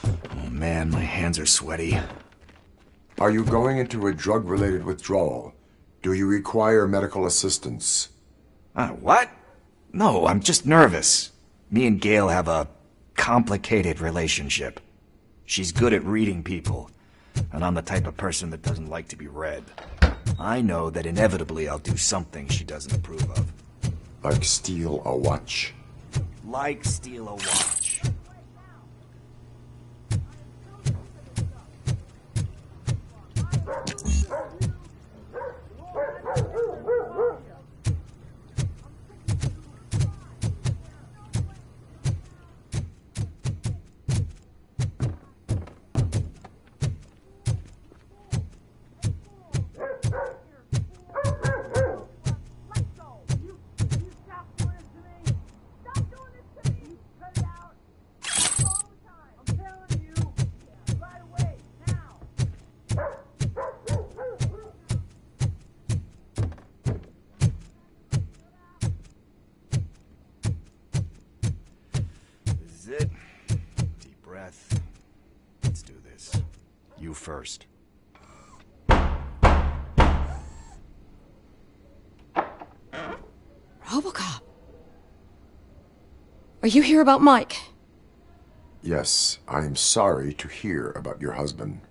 Oh man, my hands are sweaty. Are you going into a drug-related withdrawal? Do you require medical assistance? What? No, I'm just nervous. Me and Gail have a complicated relationship. She's good at reading people, and I'm the type of person that doesn't like to be read. I know that inevitably I'll do something she doesn't approve of. Like steal a watch? Like steal a watch. It. Deep breath. Let's do this. You first. Robocop. Are you here about Mike? Yes, I am sorry to hear about your husband.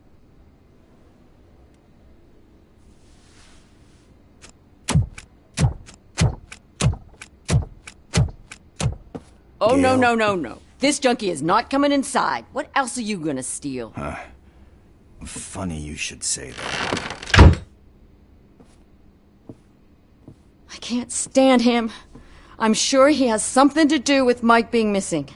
Oh, Gail. No. This junkie is not coming inside. What else are you gonna steal? Funny you should say that. I can't stand him. I'm sure he has something to do with Mike being missing.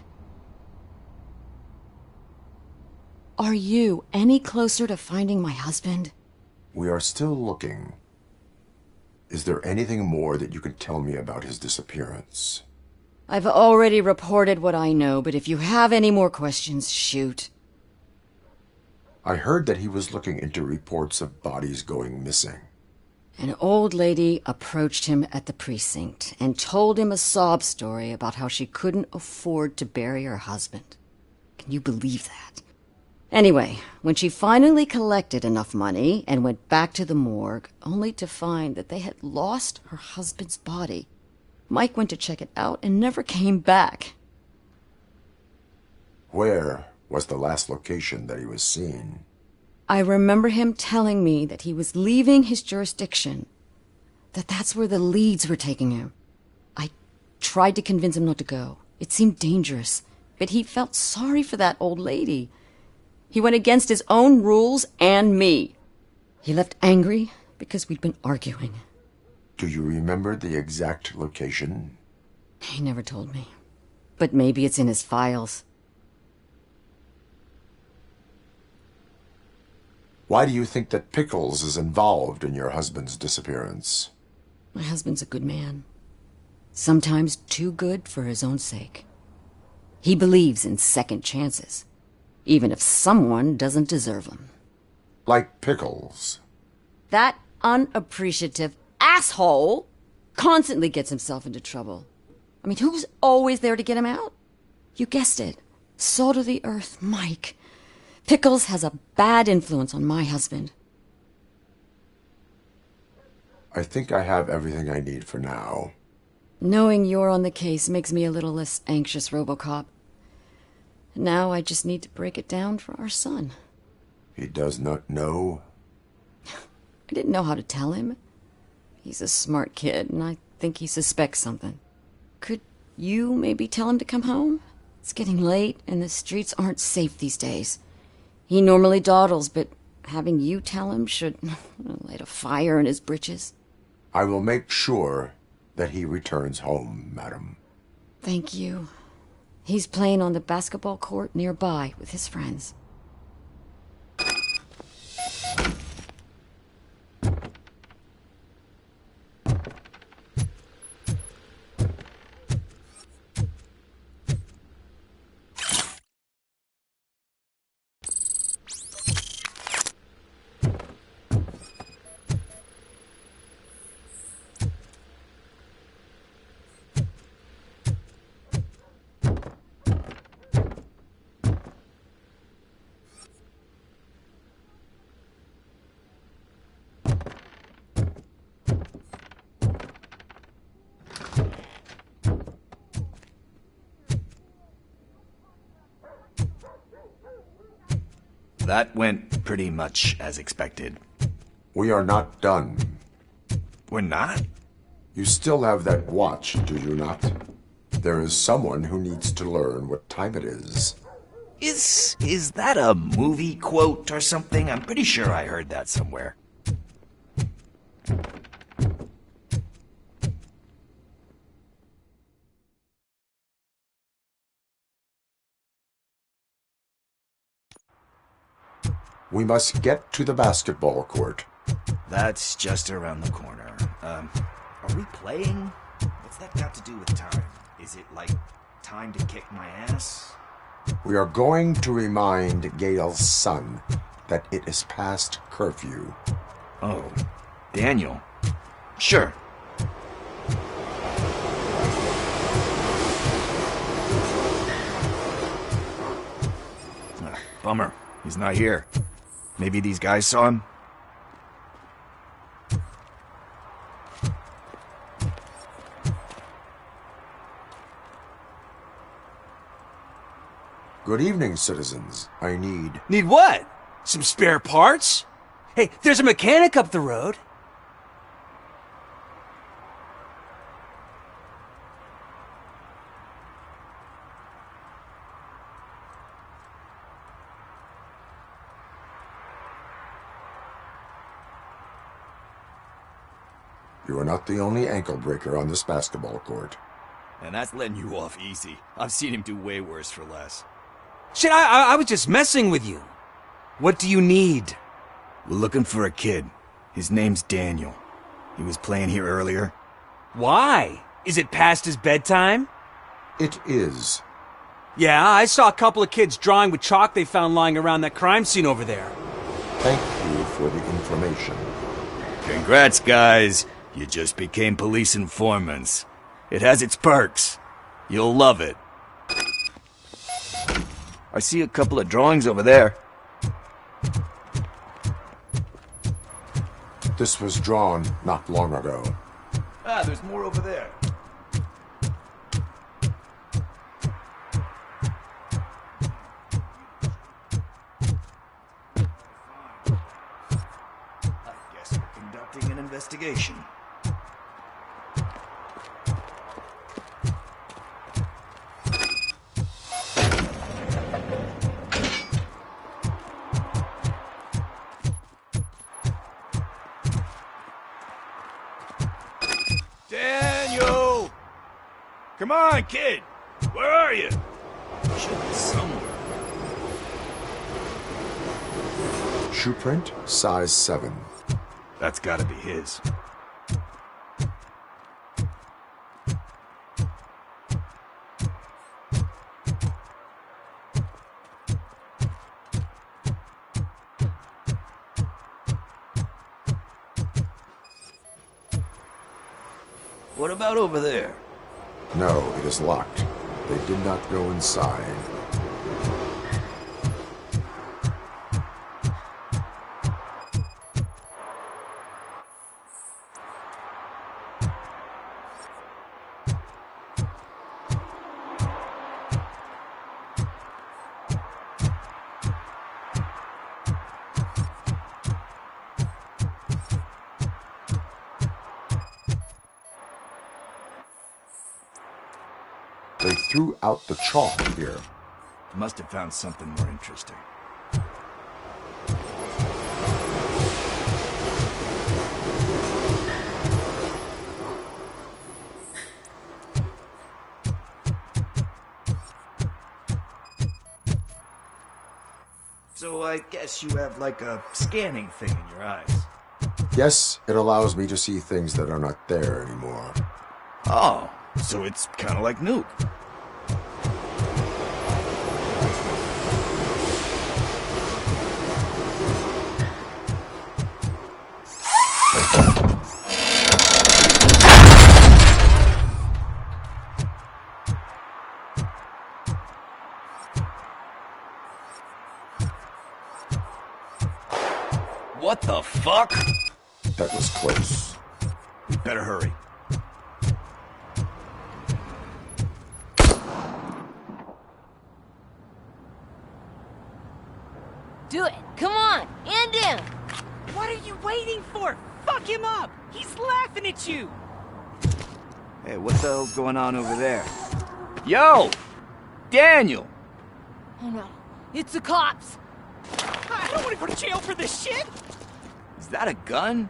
Are you any closer to finding my husband? We are still looking. Is there anything more that you can tell me about his disappearance? I've already reported what I know, but if you have any more questions, shoot. I heard that he was looking into reports of bodies going missing. An old lady approached him at the precinct and told him a sob story about how she couldn't afford to bury her husband. Can you believe that? Anyway, when she finally collected enough money and went back to the morgue, only to find that they had lost her husband's body, Mike went to check it out and never came back. Where was the last location that he was seen? I remember him telling me that he was leaving his jurisdiction, that's where the leads were taking him. I tried to convince him not to go. It seemed dangerous, but he felt sorry for that old lady. He went against his own rules and me. He left angry because we'd been arguing. Do you remember the exact location? He never told me. But maybe it's in his files. Why do you think that Pickles is involved in your husband's disappearance? My husband's a good man. Sometimes too good for his own sake. He believes in second chances, even if someone doesn't deserve them. Like Pickles. That unappreciative asshole constantly gets himself into trouble. I mean, who's always there to get him out? You guessed it. Salt of the earth, Mike. Pickles has a bad influence on my husband. I think I have everything I need for now. Knowing you're on the case makes me a little less anxious, Robocop. Now I just need to break it down for our son. He does not know? I didn't know how to tell him. He's a smart kid, and I think he suspects something. Could you maybe tell him to come home? It's getting late, and the streets aren't safe these days. He normally dawdles, but having you tell him should light a fire in his britches. I will make sure that he returns home, madam. Thank you. He's playing on the basketball court nearby with his friends. That went pretty much as expected. We are not done. We're not? You still have that watch, do you not? There is someone who needs to learn what time it is. Is that a movie quote or something? I'm pretty sure I heard that somewhere. We must get to the basketball court. That's just around the corner. Are we playing? What's that got to do with time? Is it like time to kick my ass? We are going to remind Gail's son that it is past curfew. Oh, Daniel. Sure. Bummer. He's not here. Maybe these guys saw him? Good evening, citizens. I need... Need what? Some spare parts? Hey, there's a mechanic up the road. You are not the only ankle breaker on this basketball court. And that's letting you off easy. I've seen him do way worse for less. Shit, I was just messing with you. What do you need? We're looking for a kid. His name's Daniel. He was playing here earlier. Why? Is it past his bedtime? It is. Yeah, I saw a couple of kids drawing with chalk they found lying around that crime scene over there. Thank you for the information. Congrats, guys. You just became police informants. It has its perks. You'll love it. I see a couple of drawings over there. This was drawn not long ago. Ah, there's more over there. I guess we're conducting an investigation. Come on, kid! Where are you? Should be somewhere. Shoe print, size 7. That's gotta be his. What about over there? No, it is locked. They did not go inside. They threw out the chalk here. Must have found something more interesting. So I guess you have like a scanning thing in your eyes. Yes, it allows me to see things that are not there anymore. Oh, so it's kind of like Nuke. What the fuck? That was close. We better hurry. Do it! Come on! End him! What are you waiting for? Fuck him up! He's laughing at you! Hey, what the hell's going on over there? Yo! Daniel! Oh no, it's the cops! I don't want to go to jail for this shit! Is that a gun?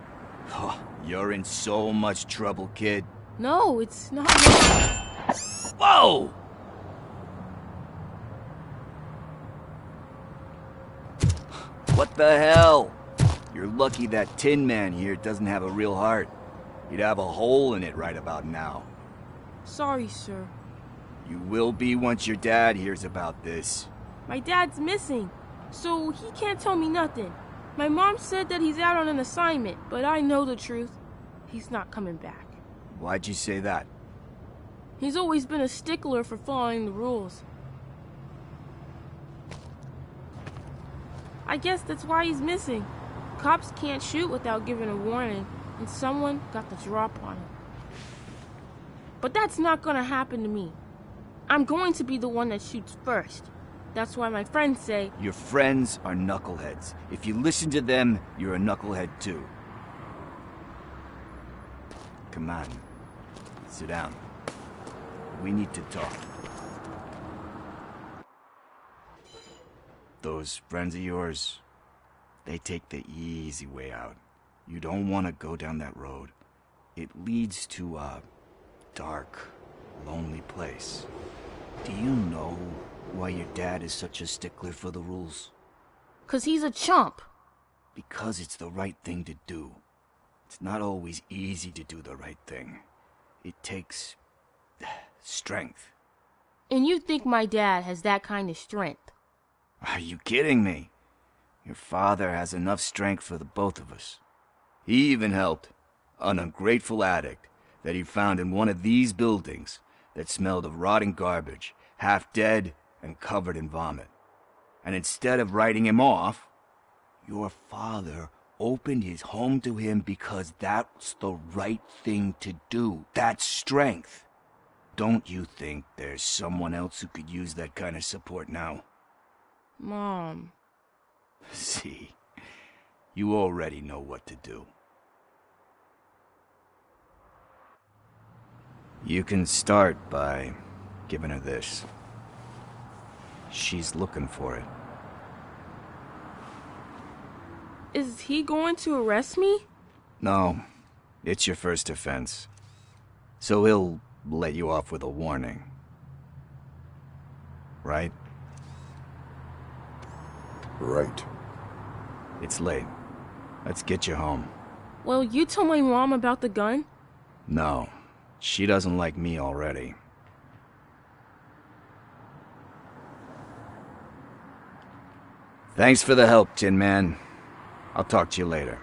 Oh, you're in so much trouble, kid. No, it's not. Whoa! What the hell? You're lucky that Tin Man here doesn't have a real heart. He'd have a hole in it right about now. Sorry, sir. You will be once your dad hears about this. My dad's missing, so he can't tell me nothing. My mom said that he's out on an assignment, but I know the truth. He's not coming back. Why'd you say that? He's always been a stickler for following the rules. I guess that's why he's missing. Cops can't shoot without giving a warning, and someone got the drop on him. But that's not gonna happen to me. I'm going to be the one that shoots first. That's why my friends say... Your friends are knuckleheads. If you listen to them, you're a knucklehead too. Come on. Sit down. We need to talk. Those friends of yours, they take the easy way out. You don't want to go down that road. It leads to a dark, lonely place. Do you know why your dad is such a stickler for the rules? 'Cause he's a chump. Because it's the right thing to do. It's not always easy to do the right thing. It takes strength. And you think my dad has that kind of strength? Are you kidding me? Your father has enough strength for the both of us. He even helped an ungrateful addict that he found in one of these buildings that smelled of rotting garbage, half dead and covered in vomit. And instead of writing him off, your father opened his home to him because that's the right thing to do. That's strength. Don't you think there's someone else who could use that kind of support now? Mom. See, you already know what to do. You can start by giving her this. She's looking for it. Is he going to arrest me? No, it's your first offense. So he'll let you off with a warning. Right? Right. It's late. Let's get you home. Well, you told my mom about the gun? No. She doesn't like me already. Thanks for the help, Tin Man. I'll talk to you later.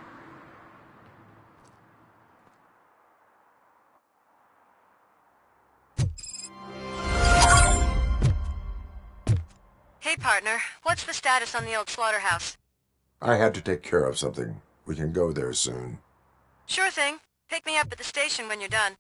Hey, partner. What's the status on the old slaughterhouse? I had to take care of something. We can go there soon. Sure thing. Pick me up at the station when you're done.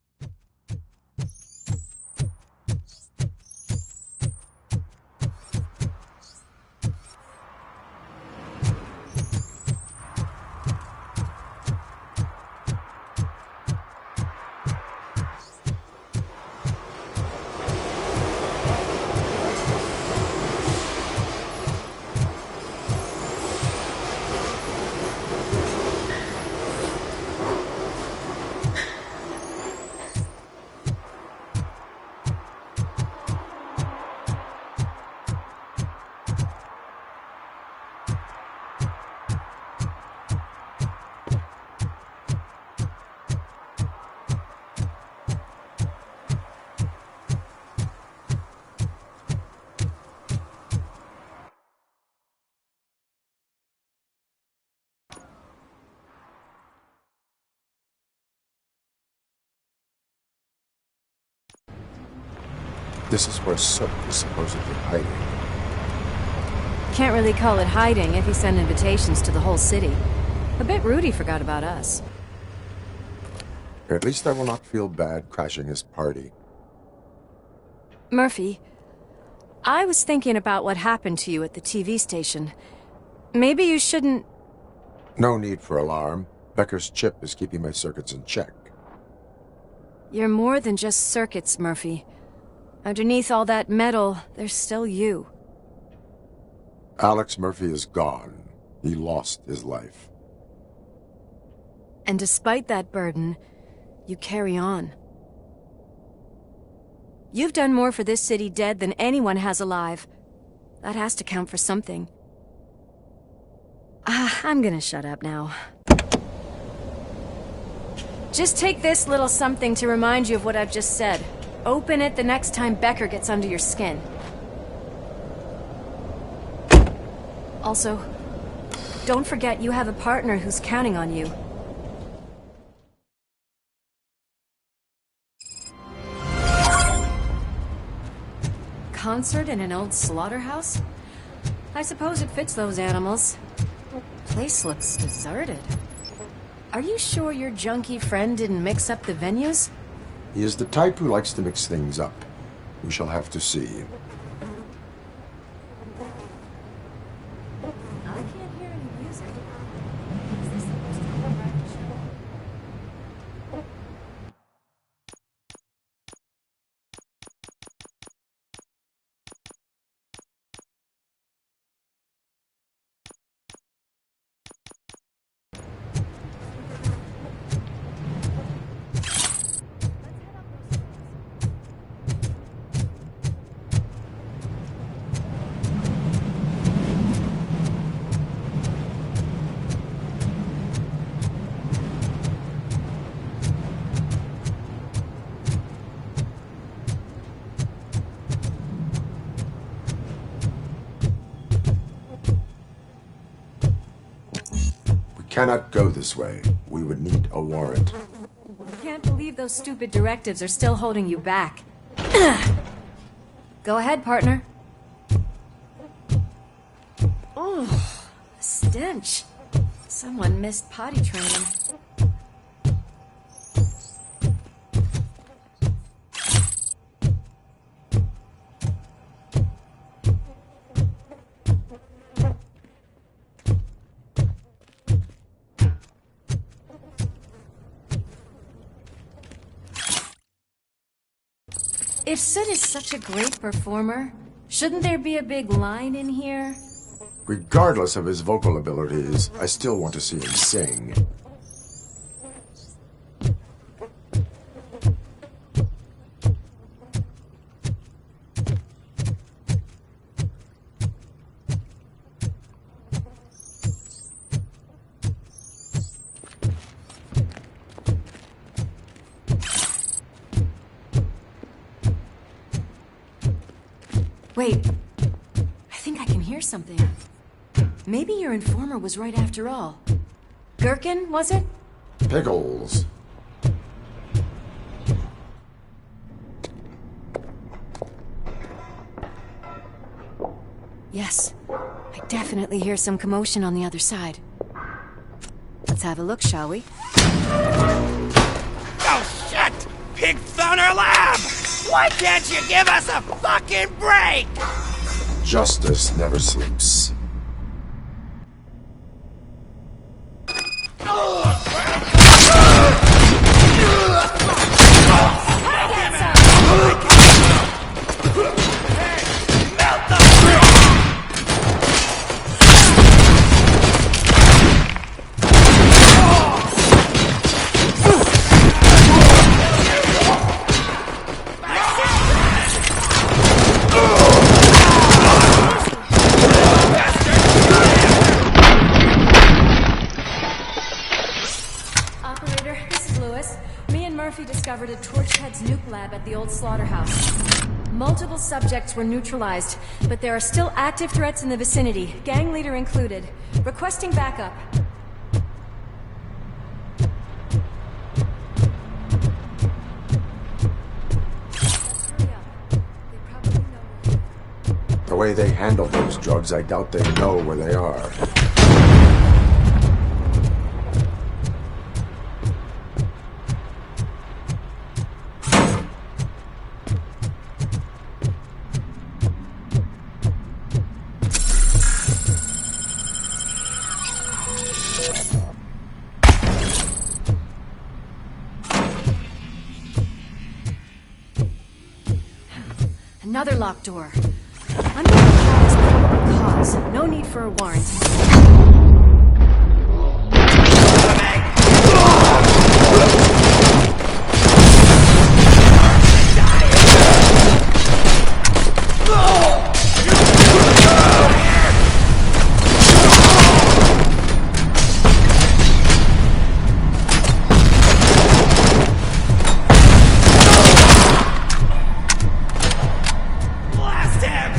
This is where Soap is supposedly hiding. Can't really call it hiding if you send invitations to the whole city. A bit Rudy forgot about us. At least I will not feel bad crashing his party. Murphy, I was thinking about what happened to you at the TV station. Maybe you shouldn't... No need for alarm. Becker's chip is keeping my circuits in check. You're more than just circuits, Murphy. Underneath all that metal, there's still you. Alex Murphy is gone. He lost his life. And despite that burden, you carry on. You've done more for this city dead than anyone has alive. That has to count for something. I'm gonna shut up now. Just take this little something to remind you of what I've just said. Open it the next time Becker gets under your skin. Also, don't forget you have a partner who's counting on you. Concert in an old slaughterhouse? I suppose it fits those animals. Place looks deserted. Are you sure your junkie friend didn't mix up the venues? He is the type who likes to mix things up. We shall have to see. I can't hear any music. Is this supposed to be a private show? Cannot go this way. We would need a warrant. Can't believe those stupid directives are still holding you back. Go ahead, partner. Oh, stench. Someone missed potty training. If Sid is such a great performer, shouldn't there be a big line in here? Regardless of his vocal abilities, I still want to see him sing. Wait. I think I can hear something. Maybe your informer was right after all. Gherkin, was it? Pickles. Yes. I definitely hear some commotion on the other side. Let's have a look, shall we? Oh, shit! Pig found our lab! Why can't you give us a fucking break? Justice never sleeps. Discovered a Torchhead's nuke lab at the old slaughterhouse. Multiple subjects were neutralized, but there are still active threats in the vicinity, gang leader included. Requesting backup. The way they handle those drugs, I doubt they know where they are. Another locked door. I'm gonna call this probable cause. No need for a warrant. Blast him!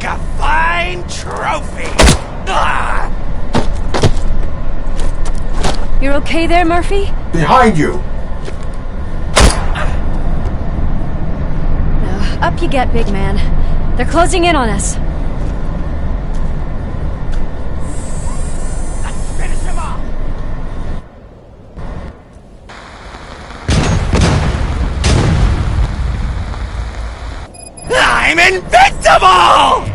a fine trophy! Ah! You're okay there, Murphy? Behind you! Up you get, big man. They're closing in on us. Finish him off! I'm invincible!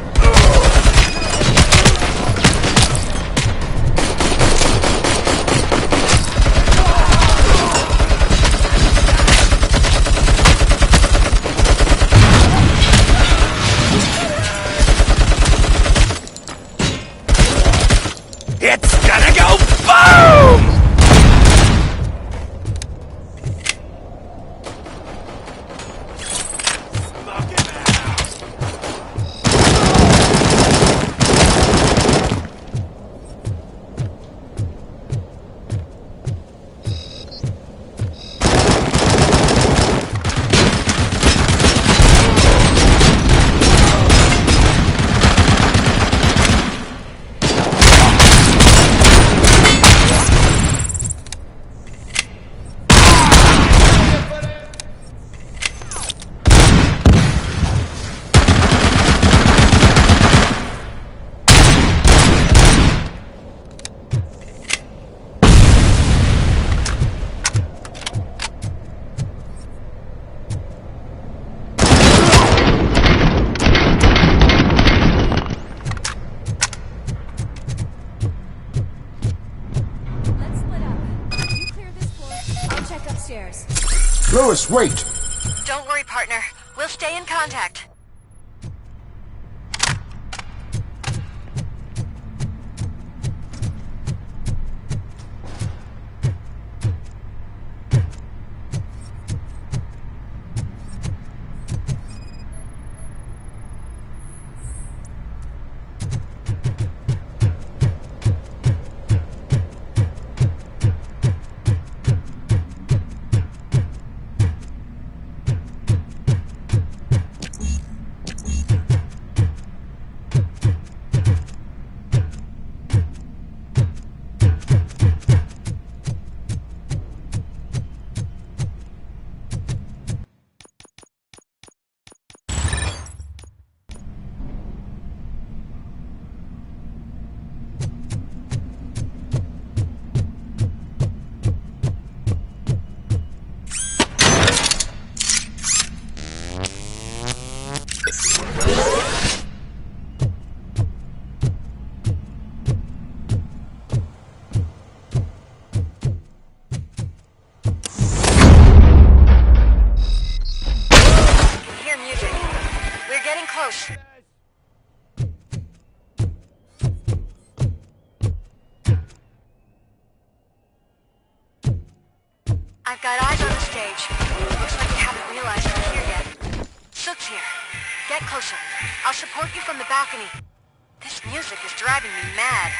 It's gonna go boom! Lewis, wait! Don't worry, partner. We'll stay in contact. Close. I've got eyes on the stage. Looks like they haven't realized I'm here yet. Sook's here. Get closer. I'll support you from the balcony. This music is driving me mad.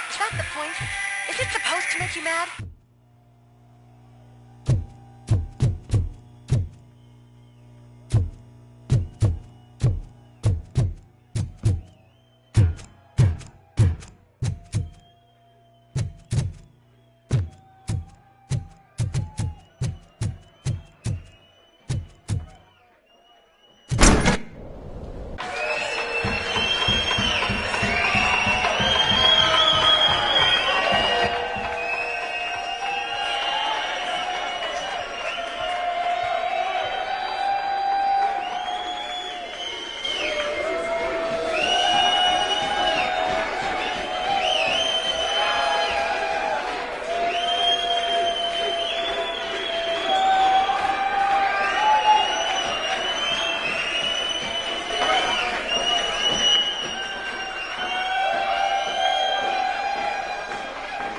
Is that the point? Is it supposed to make you mad?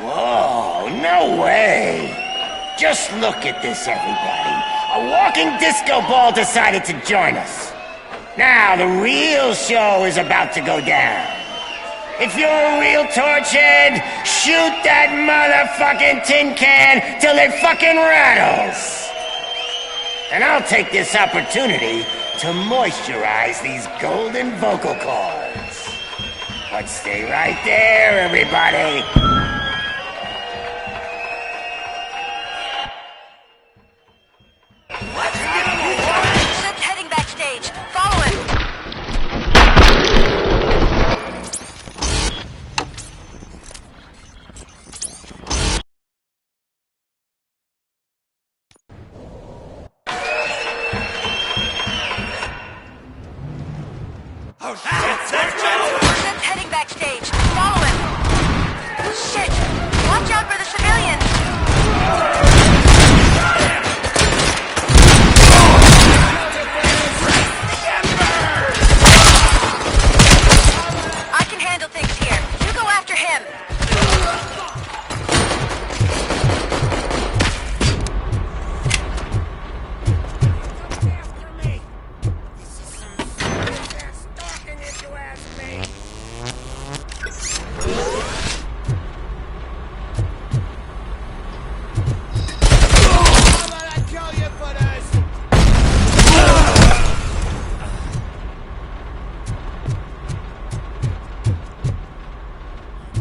Whoa, no way! Just look at this, everybody. A walking disco ball decided to join us. Now, the real show is about to go down. If you're a real torchhead, shoot that motherfucking tin can till it fucking rattles. And I'll take this opportunity to moisturize these golden vocal cords. But stay right there, everybody! Sid's heading backstage. Follow him. Sid's heading backstage. Follow him. Shit! Watch out for the civilians! I can handle things here. You go after him.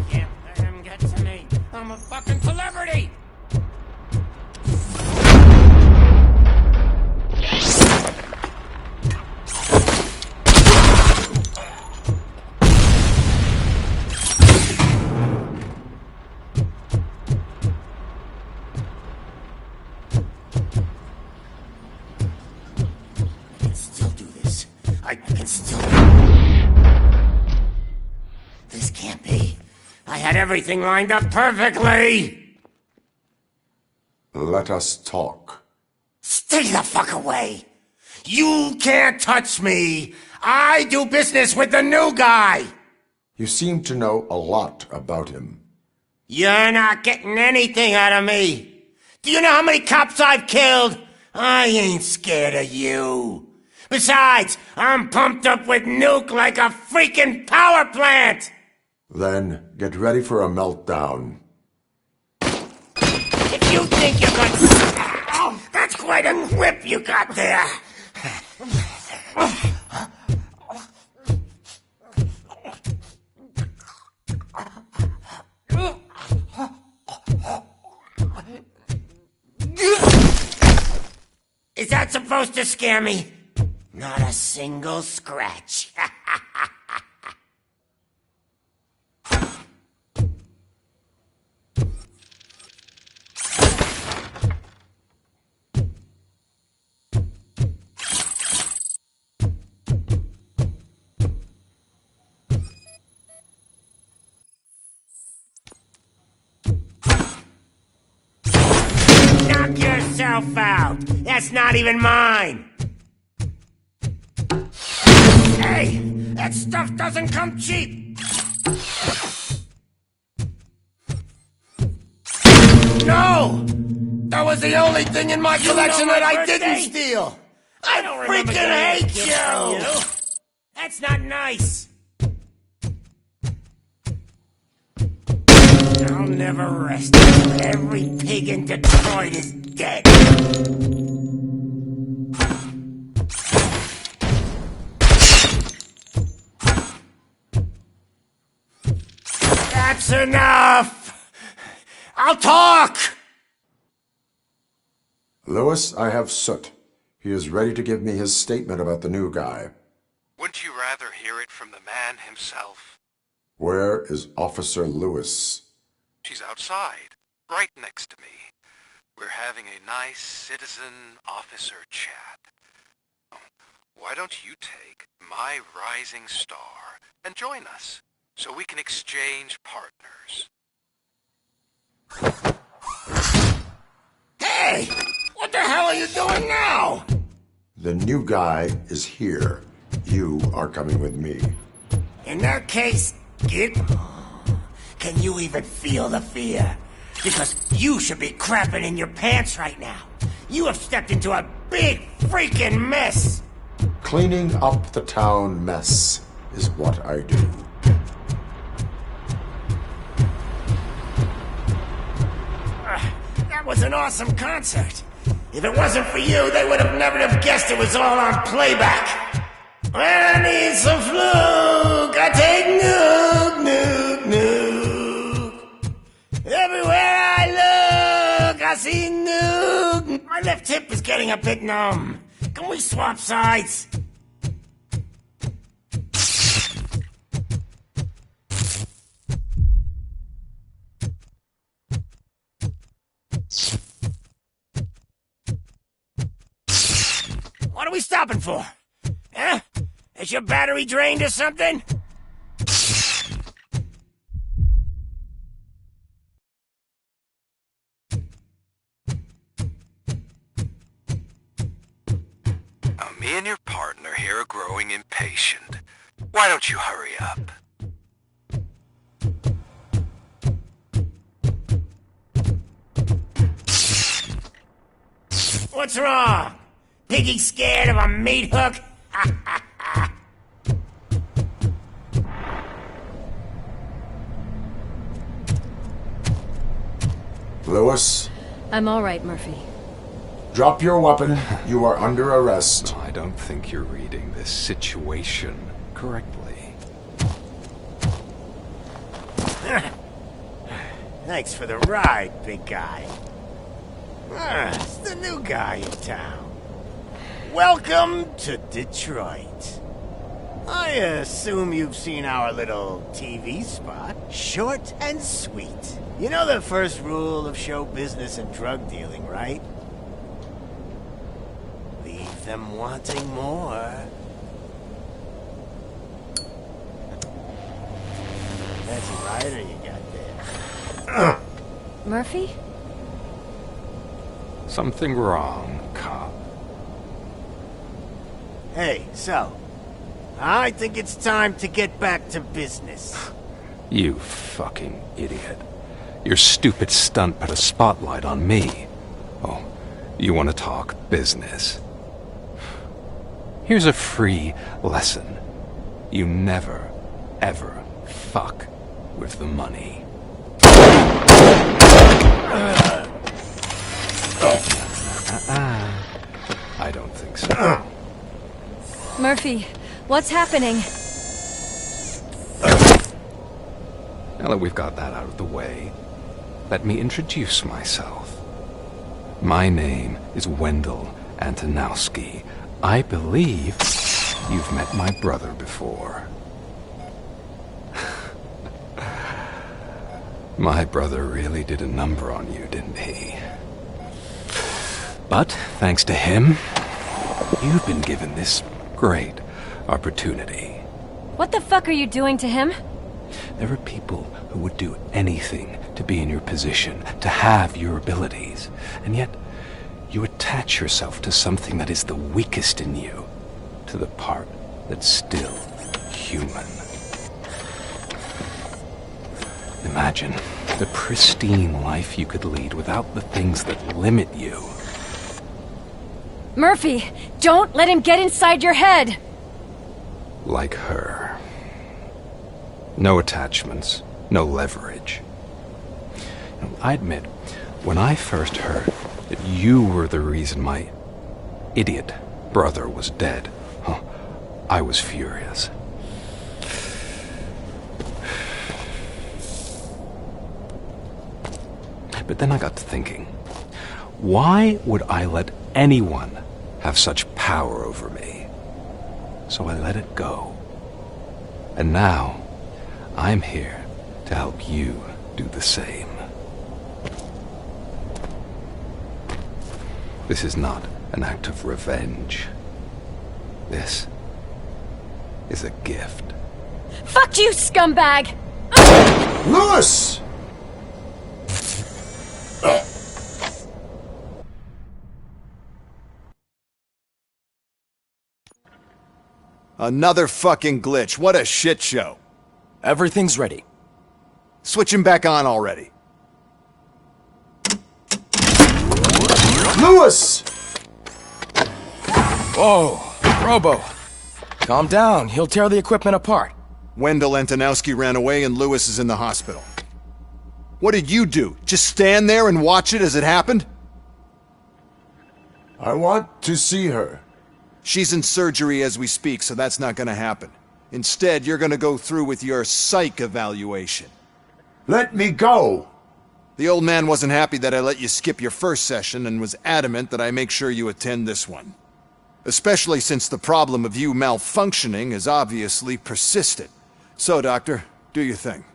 Can't let him get to me. I'm a fucking celebrity! I can still do this. I can still... This can't be. I had everything lined up perfectly! Let us talk. Stay the fuck away! You can't touch me! I do business with the new guy! You seem to know a lot about him. You're not getting anything out of me! Do you know how many cops I've killed? I ain't scared of you. Besides, I'm pumped up with nuke like a freaking power plant! Then get ready for a meltdown. If you think you're going Oh, that's quite a whip you got there! Is that supposed to scare me? Not a single scratch. Knock yourself out. That's not even mine. Hey, that stuff doesn't come cheap. No! That was the only thing in my collection that I didn't steal. I freaking hate you. That's not nice. I'll never rest until every pig in Detroit is dead. That's enough! I'll talk! Lewis, I have Soot. He is ready to give me his statement about the new guy. Wouldn't you rather hear it from the man himself? Where is Officer Lewis? She's outside, right next to me. We're having a nice citizen-officer chat. Why don't you take my rising star and join us, so we can exchange partners? Hey! What the hell are you doing now? The new guy is here. You are coming with me. In that case, kid, can you even feel the fear? Because you should be crapping in your pants right now. You have stepped into a big freaking mess. Cleaning up the town mess is what I do. That was an awesome concert. If it wasn't for you, they would have never have guessed it was all on playback. I need some fluke. I take new. feeling a bit numb. Can we swap sides? What are we stopping for? Huh? Is your battery drained or something? Now, me and your partner here are growing impatient. Why don't you hurry up? What's wrong? Piggy scared of a meat hook? Lewis, I'm all right, Murphy. drop your weapon. You are under arrest. I don't think you're reading this situation correctly. Thanks for the ride, big guy. It's the new guy in town. Welcome to Detroit. I assume you've seen our little TV spot. Short and sweet. You know the first rule of show business and drug dealing, right? Leave them wanting more. That's a rider you got there. Murphy? Something wrong, cop. Hey, so, I think it's time to get back to business. You fucking idiot. Your stupid stunt put a spotlight on me. Oh, you want to talk business? Here's a free lesson. You never, ever fuck with the money. I don't think so. Murphy, what's happening? Now that we've got that out of the way, let me introduce myself. My name is Wendell Antonowski. I believe you've met my brother before. My brother really did a number on you, didn't he? But, thanks to him, you've been given this great opportunity. What the fuck are you doing to him? There are people who would do anything to be in your position, to have your abilities, and yet you attach yourself to something that is the weakest in you, to the part that's still human. Imagine the pristine life you could lead without the things that limit you. Murphy, don't let him get inside your head! Like her. No attachments, no leverage. I admit, when I first heard that you were the reason my idiot brother was dead, I was furious. But then I got to thinking, why would I let anyone have such power over me? So I let it go. And now, I'm here to help you do the same. This is not an act of revenge. This is a gift. Fuck you, scumbag! Lewis! Another fucking glitch. What a shit show. Everything's ready. Switch him back on already. Lewis! Whoa, Robo. Calm down. He'll tear the equipment apart. Wendell Antonowski ran away and Lewis is in the hospital. What did you do? Just stand there and watch it as it happened? I want to see her. She's in surgery as we speak, so that's not gonna happen. Instead, you're gonna go through with your psych evaluation. Let me go! The old man wasn't happy that I let you skip your first session and was adamant that I make sure you attend this one. Especially since the problem of you malfunctioning has obviously persisted. So, Doctor, do your thing.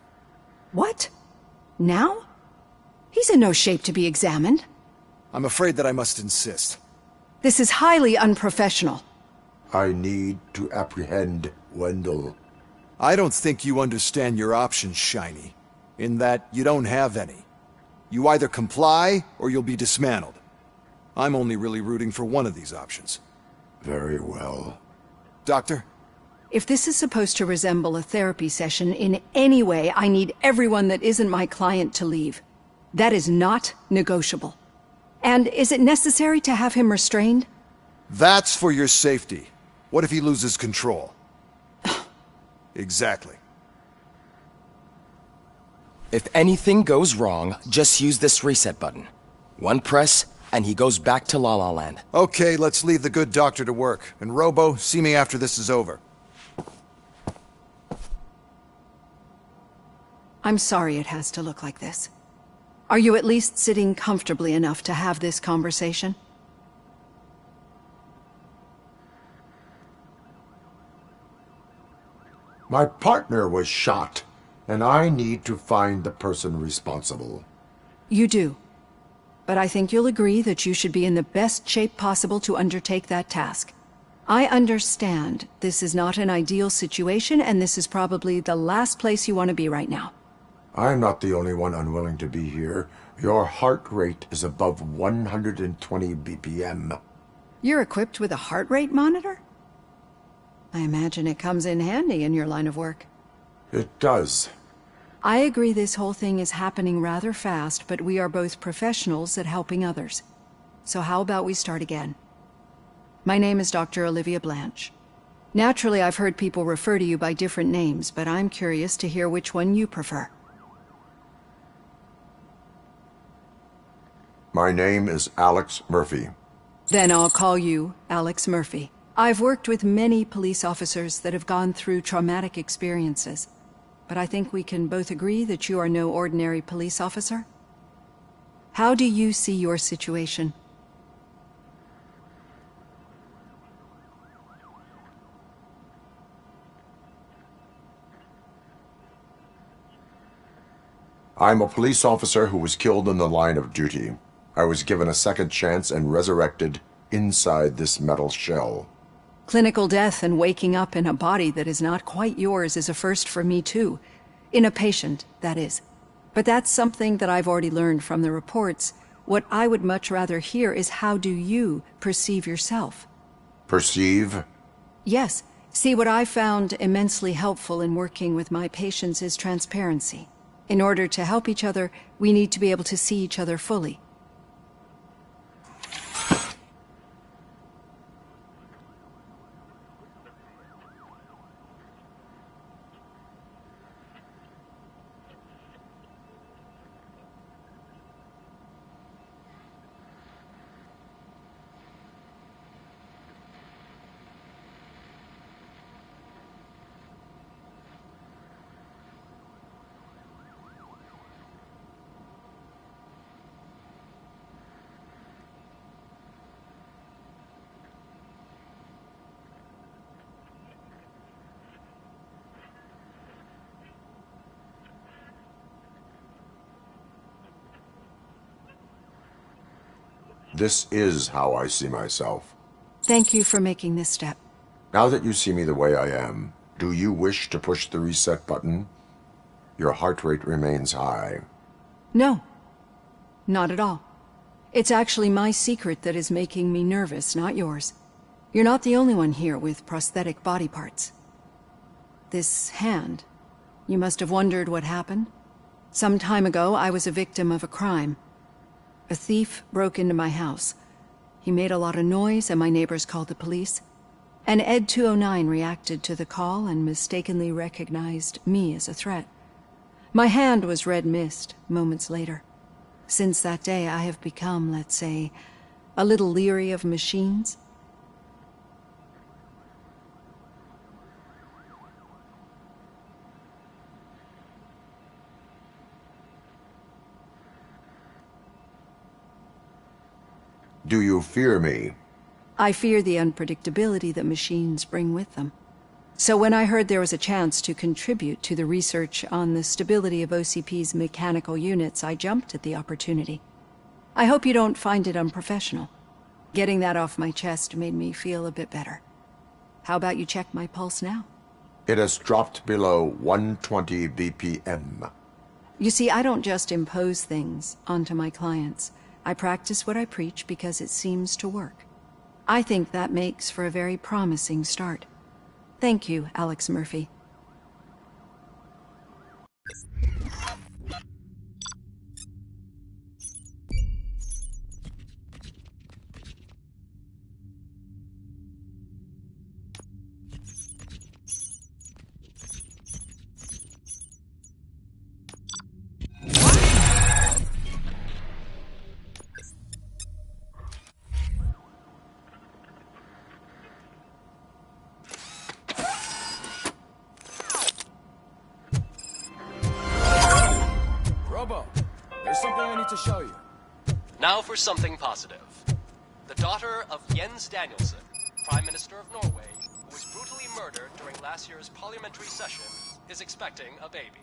What? Now? He's in no shape to be examined. I'm afraid that I must insist. This is highly unprofessional. I need to apprehend Wendell. I don't think you understand your options, Shiny, in that you don't have any. You either comply, or you'll be dismantled. I'm only really rooting for one of these options. Very well. Doctor? If this is supposed to resemble a therapy session in any way, I need everyone that isn't my client to leave. That is not negotiable. And is it necessary to have him restrained? That's for your safety. What if he loses control? Exactly. If anything goes wrong, just use this reset button. One press, and he goes back to La La Land. Okay, let's leave the good doctor to work. And Robo, see me after this is over. I'm sorry it has to look like this. Are you at least sitting comfortably enough to have this conversation? My partner was shot, and I need to find the person responsible. You do. But I think you'll agree that you should be in the best shape possible to undertake that task. I understand this is not an ideal situation, and this is probably the last place you want to be right now. I'm not the only one unwilling to be here. Your heart rate is above 120 BPM. You're equipped with a heart rate monitor? I imagine it comes in handy in your line of work. It does. I agree this whole thing is happening rather fast, but we are both professionals at helping others. So how about we start again? My name is Dr. Olivia Blanche. Naturally, I've heard people refer to you by different names, but I'm curious to hear which one you prefer. My name is Alex Murphy. Then I'll call you Alex Murphy. I've worked with many police officers that have gone through traumatic experiences, but I think we can both agree that you are no ordinary police officer. How do you see your situation? I'm a police officer who was killed in the line of duty. I was given a second chance and resurrected inside this metal shell. Clinical death and waking up in a body that is not quite yours is a first for me too. In a patient, that is. But that's something that I've already learned from the reports. What I would much rather hear is how do you perceive yourself? Perceive? Yes. See, what I found immensely helpful in working with my patients is transparency. In order to help each other, we need to be able to see each other fully. This is how I see myself. Thank you for making this step. Now that you see me the way I am, do you wish to push the reset button? Your heart rate remains high. No. Not at all. It's actually my secret that is making me nervous, not yours. You're not the only one here with prosthetic body parts. This hand, you must have wondered what happened. Some time ago, I was a victim of a crime. A thief broke into my house. He made a lot of noise and my neighbors called the police. And Ed 209 reacted to the call and mistakenly recognized me as a threat. My hand was red mist moments later. Since that day, I have become, let's say, a little leery of machines. Do you fear me? I fear the unpredictability that machines bring with them. So when I heard there was a chance to contribute to the research on the stability of OCP's mechanical units, I jumped at the opportunity. I hope you don't find it unprofessional. Getting that off my chest made me feel a bit better. How about you check my pulse now? It has dropped below 120 BPM. You see, I don't just impose things onto my clients. I practice what I preach because it seems to work. I think that makes for a very promising start. Thank you, Alex Murphy. Robo, there's something I need to show you. Now for something positive. The daughter of Jens Danielson, Prime Minister of Norway, who was brutally murdered during last year's parliamentary session, is expecting a baby.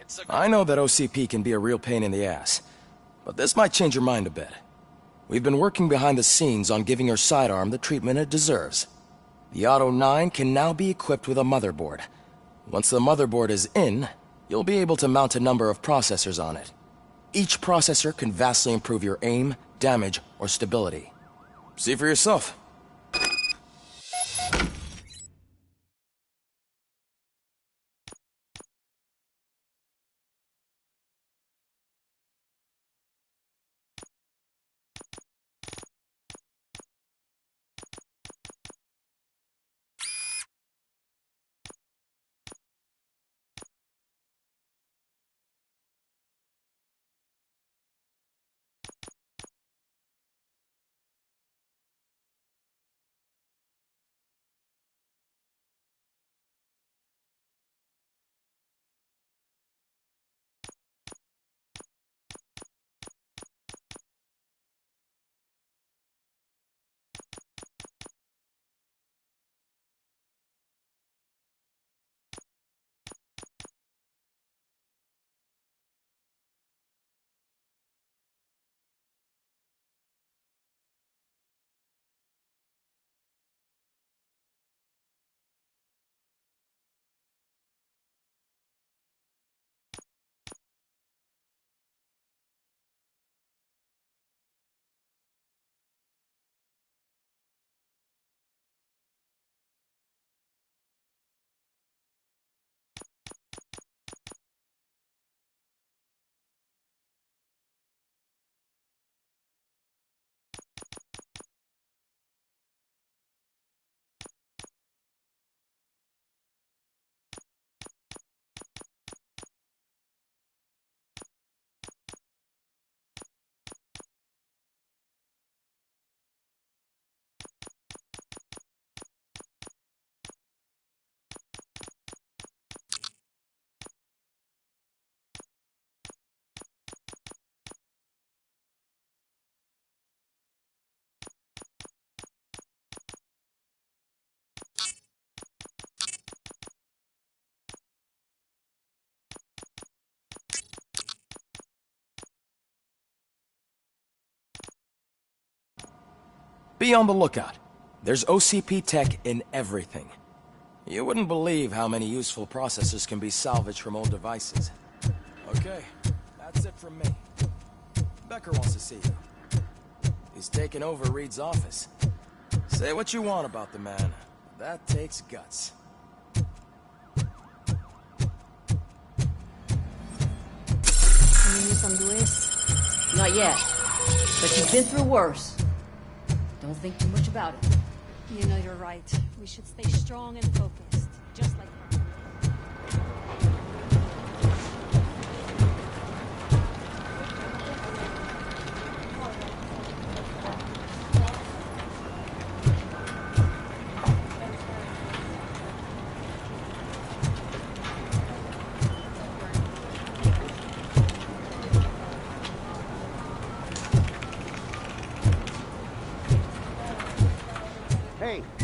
It's a I know that OCP can be a real pain in the ass, but this might change your mind a bit. We've been working behind the scenes on giving her sidearm the treatment it deserves. The Auto 9 can now be equipped with a motherboard. Once the motherboard is in, you'll be able to mount a number of processors on it. Each processor can vastly improve your aim, damage, or stability. See for yourself. Be on the lookout. There's OCP tech in everything. You wouldn't believe how many useful processors can be salvaged from old devices. Okay, that's it from me. Becker wants to see you. He's taken over Reed's office. Say what you want about the man. That takes guts. Any news on Luis? Not yet. But you've been through worse. Don't think too much about it. You know you're right. We should stay strong and focused. Just like her.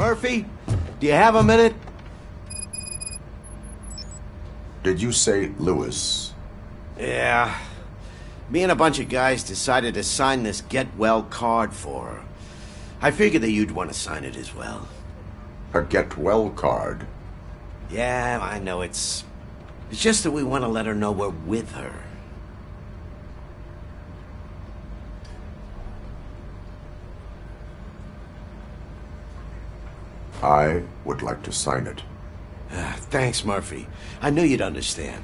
Murphy, do you have a minute? Did you say Lewis? Yeah. Me and a bunch of guys decided to sign this get well card for her. I figured that you'd want to sign it as well. A get well card? Yeah, I know it's just that we want to let her know we're with her. I would like to sign it. Thanks, Murphy. I knew you'd understand.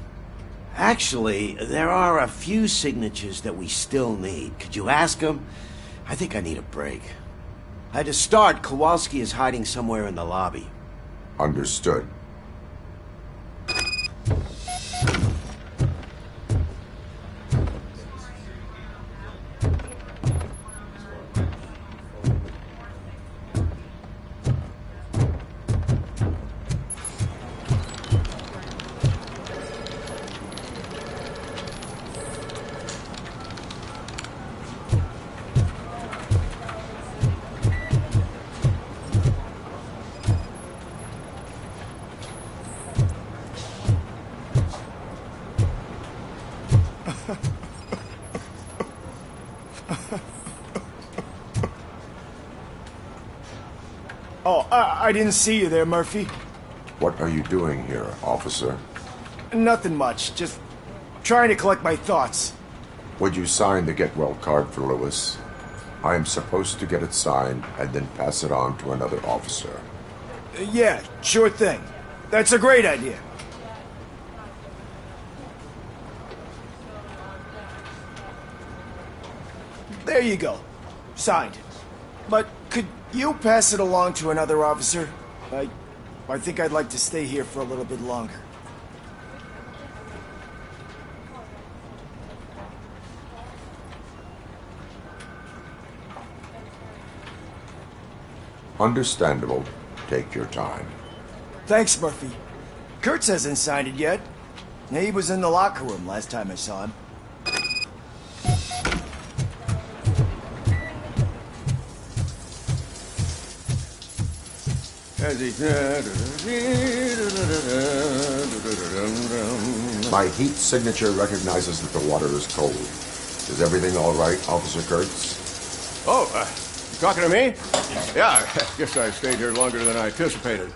Actually, there are a few signatures that we still need. Could you ask them? I think I need a break. To start, Kowalski is hiding somewhere in the lobby. Understood. Oh, I didn't see you there, Murphy. What are you doing here, officer? Nothing much, just trying to collect my thoughts. Would you sign the get well card for Lewis? I am supposed to get it signed and then pass it on to another officer. Yeah, sure thing. That's a great idea. There you go. Signed. But could you pass it along to another officer? I think I'd like to stay here for a little bit longer. Understandable. Take your time. Thanks, Murphy. Kurtz hasn't signed it yet. He was in the locker room last time I saw him. My heat signature recognizes that the water is cold. Is everything all right, Officer Kurtz? Oh, you talking to me? Yeah, I guess I stayed here longer than I anticipated.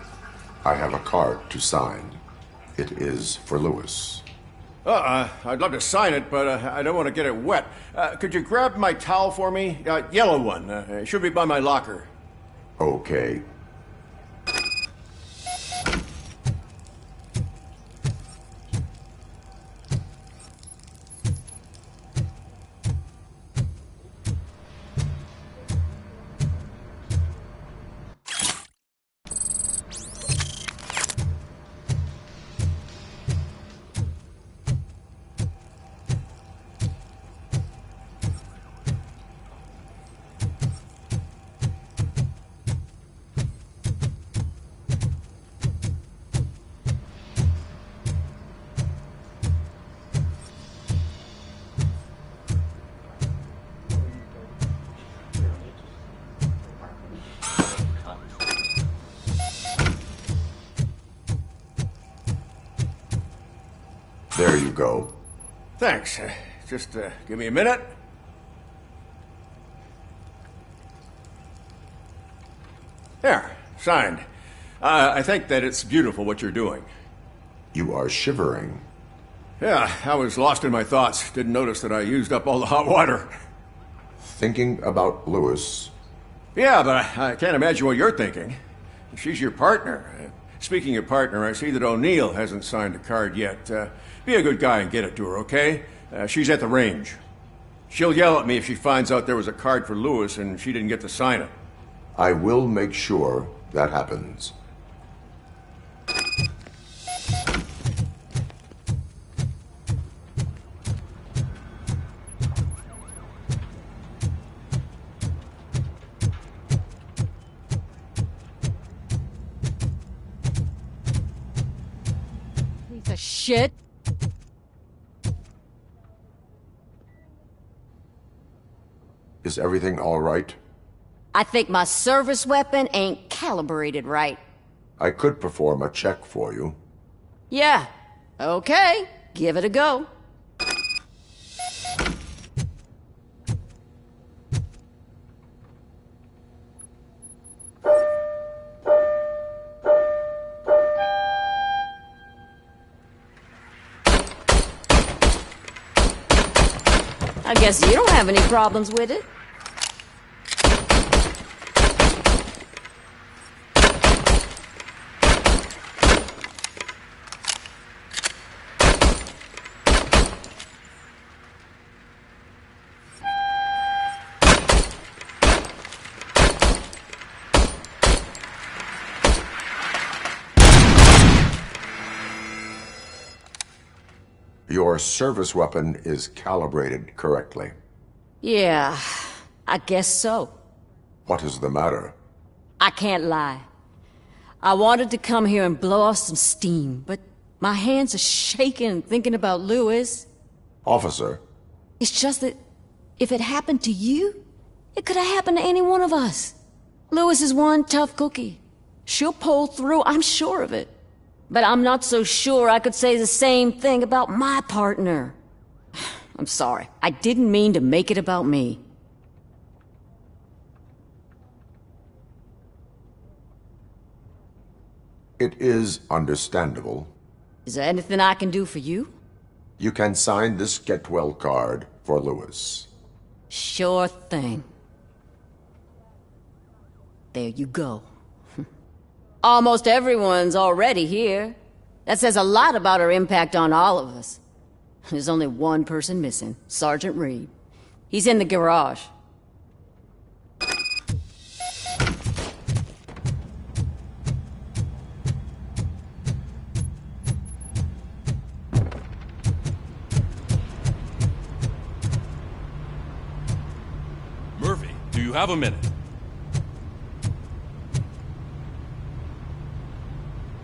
I have a card to sign. It is for Lewis. I'd love to sign it, but I don't want to get it wet. Could you grab my towel for me? Yellow one. It should be by my locker. Okay. There you go. Thanks. Just give me a minute. There, signed. I think that it's beautiful what you're doing. You are shivering. Yeah, I was lost in my thoughts. Didn't notice that I used up all the hot water. Thinking about Lewis. Yeah, but I can't imagine what you're thinking. She's your partner. Speaking of partner, I see that O'Neill hasn't signed a card yet. Be a good guy and get it to her, okay? She's at the range. She'll yell at me if she finds out there was a card for Lewis and she didn't get to sign it. I will make sure that happens. Piece of shit. Is everything all right? I think my service weapon ain't calibrated right. I could perform a check for you. Yeah. Okay. Give it a go. I guess you don't have any problems with it. Your service weapon is calibrated correctly. Yeah, I guess so. What is the matter? I can't lie. I wanted to come here and blow off some steam, but my hands are shaking thinking about Lewis. Officer. It's just that if it happened to you, it could have happened to any one of us. Lewis is one tough cookie. She'll pull through, I'm sure of it. But I'm not so sure I could say the same thing about my partner. I'm sorry. I didn't mean to make it about me. It is understandable. Is there anything I can do for you? You can sign this get well card for Lewis. Sure thing. There you go. Almost everyone's already here. That says a lot about her impact on all of us. There's only one person missing, Sergeant Reed. He's in the garage. Murphy, do you have a minute?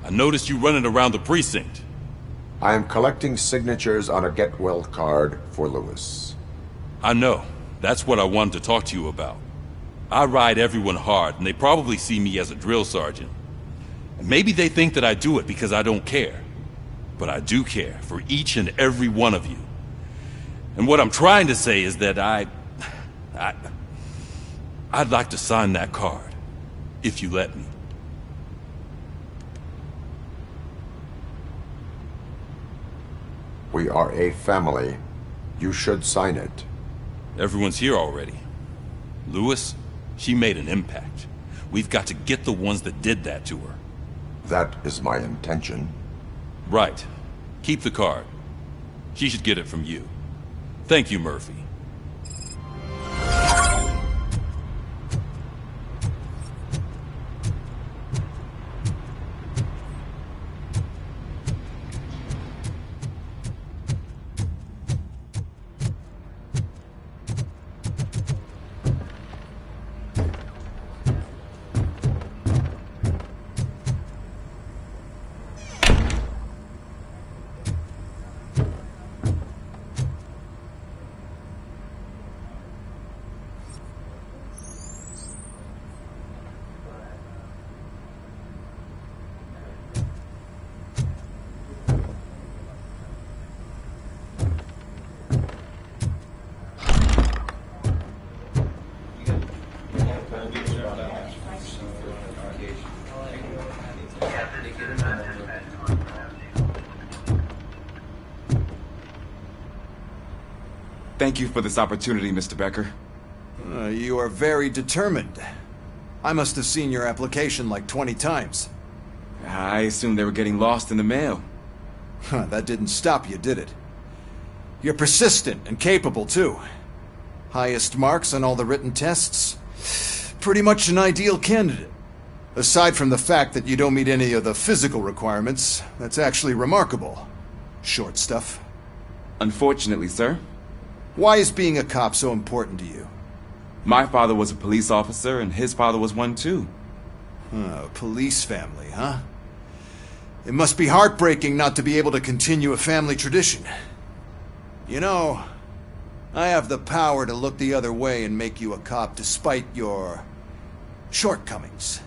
I noticed you running around the precinct. I am collecting signatures on a get well card for Lewis. I know. That's what I wanted to talk to you about. I ride everyone hard, and they probably see me as a drill sergeant. And maybe they think that I do it because I don't care. But I do care for each and every one of you. And what I'm trying to say is that I'd like to sign that card, if you let me. We are a family. You should sign it. Everyone's here already. Lewis, she made an impact. We've got to get the ones that did that to her. That is my intention. Right. Keep the card. She should get it from you. Thank you, Murphy. Thank you for this opportunity, Mr. Becker. You are very determined. I must have seen your application like 20 times. I assumed they were getting lost in the mail. That didn't stop you, did it? You're persistent and capable, too. Highest marks on all the written tests. Pretty much an ideal candidate. Aside from the fact that you don't meet any of the physical requirements, that's actually remarkable. Short stuff. Unfortunately, sir. Why is being a cop so important to you? My father was a police officer, and his father was one too. A police family, huh? It must be heartbreaking not to be able to continue a family tradition. You know, I have the power to look the other way and make you a cop despite your shortcomings.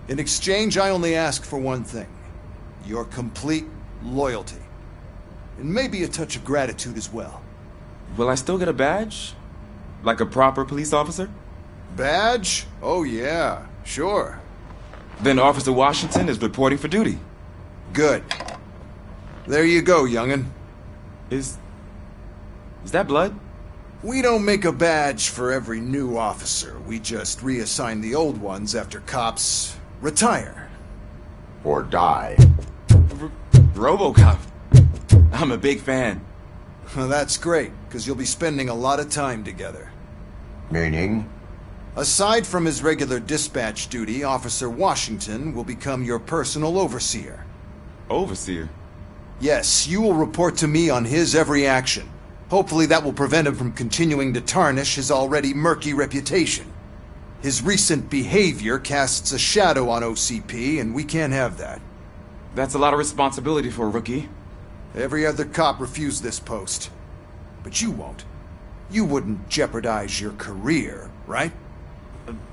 In exchange, I only ask for one thing. Your complete loyalty. And maybe a touch of gratitude as well. Will I still get a badge? Like a proper police officer? Badge? Oh yeah, sure. Then Officer Washington is reporting for duty. Good. There you go, young'un. Is that blood? We don't make a badge for every new officer. We just reassign the old ones after cops retire. Or die. Robocop. I'm a big fan. Well, that's great, because you'll be spending a lot of time together. Meaning? Aside from his regular dispatch duty, Officer Washington will become your personal overseer. Overseer? Yes, you will report to me on his every action. Hopefully that will prevent him from continuing to tarnish his already murky reputation. His recent behavior casts a shadow on OCP, and we can't have that. That's a lot of responsibility for a rookie. Every other cop refused this post. But you won't. You wouldn't jeopardize your career, right?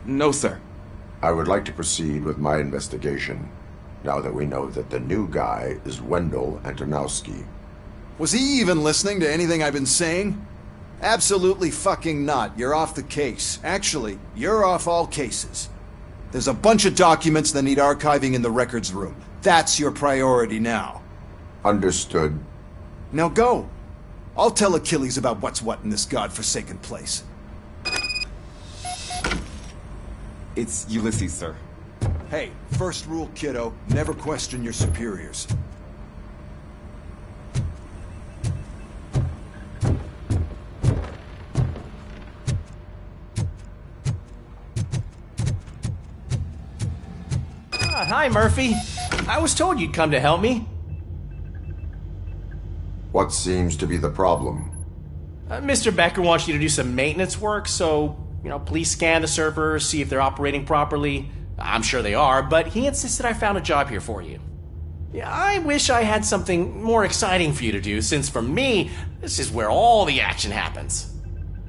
No, sir. I would like to proceed with my investigation, now that we know that the new guy is Wendell Antonowski. Was he even listening to anything I've been saying? Absolutely fucking not. You're off the case. Actually, you're off all cases. There's a bunch of documents that need archiving in the records room. That's your priority now. Understood. Now go. I'll tell Achilles about what's what in this godforsaken place. It's Ulysses, sir. Hey, first rule, kiddo, never question your superiors. Hi, Murphy. I was told you'd come to help me. What seems to be the problem? Mr. Becker wants you to do some maintenance work, so, please scan the servers, see if they're operating properly. I'm sure they are, but he insisted I found a job here for you. Yeah, I wish I had something more exciting for you to do, since for me, this is where all the action happens.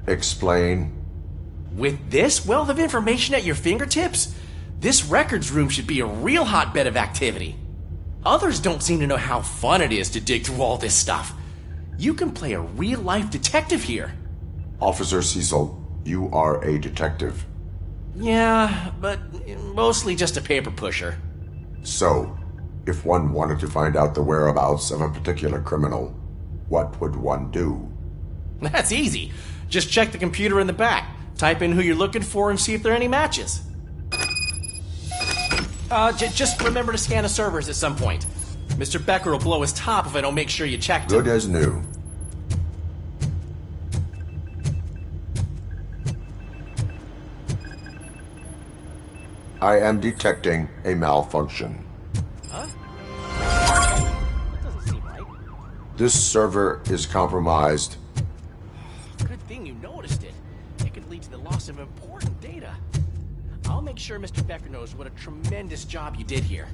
Explain. With this wealth of information at your fingertips, this records room should be a real hotbed of activity. Others don't seem to know how fun it is to dig through all this stuff. You can play a real-life detective here. Officer Cecil, you are a detective. Yeah, but mostly just a paper pusher. So, if one wanted to find out the whereabouts of a particular criminal, what would one do? That's easy. Just check the computer in the back, type in who you're looking for, and see if there are any matches. Just remember to scan the servers at some point. Mr. Becker will blow his top if I don't make sure you checked it. Good as new. I am detecting a malfunction. Huh? That doesn't seem right. This server is compromised. Good thing you noticed it. It could lead to the loss of important data. I'll make sure Mr. Becker knows what a tremendous job you did here.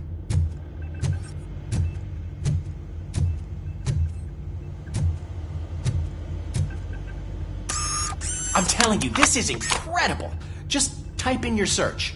I'm telling you, this is incredible. Just type in your search.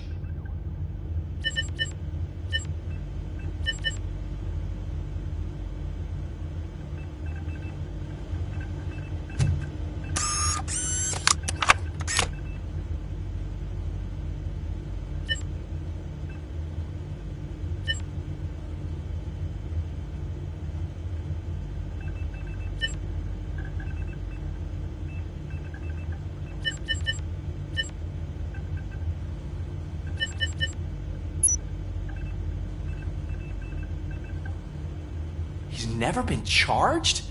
He's never been charged?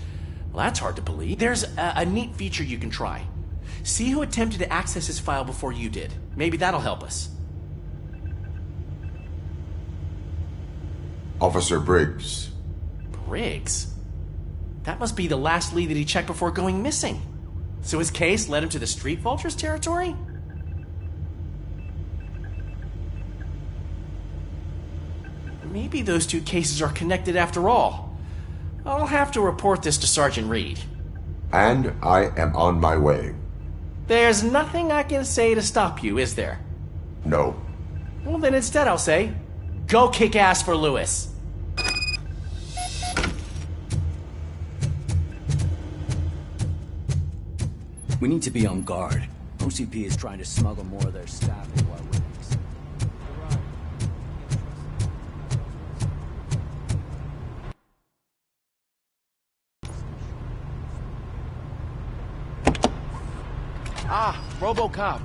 Well, that's hard to believe. There's a neat feature you can try. See who attempted to access his file before you did. Maybe that'll help us. Officer Briggs. Briggs? That must be the last lead that he checked before going missing. So his case led him to the Street Vultures territory? Maybe those two cases are connected after all. I'll have to report this to Sergeant Reed. And I am on my way. There's nothing I can say to stop you, is there? No. Well, then instead I'll say, go kick ass for Lewis. We need to be on guard. OCP is trying to smuggle more of their staff into our ranks. Ah, Robocop.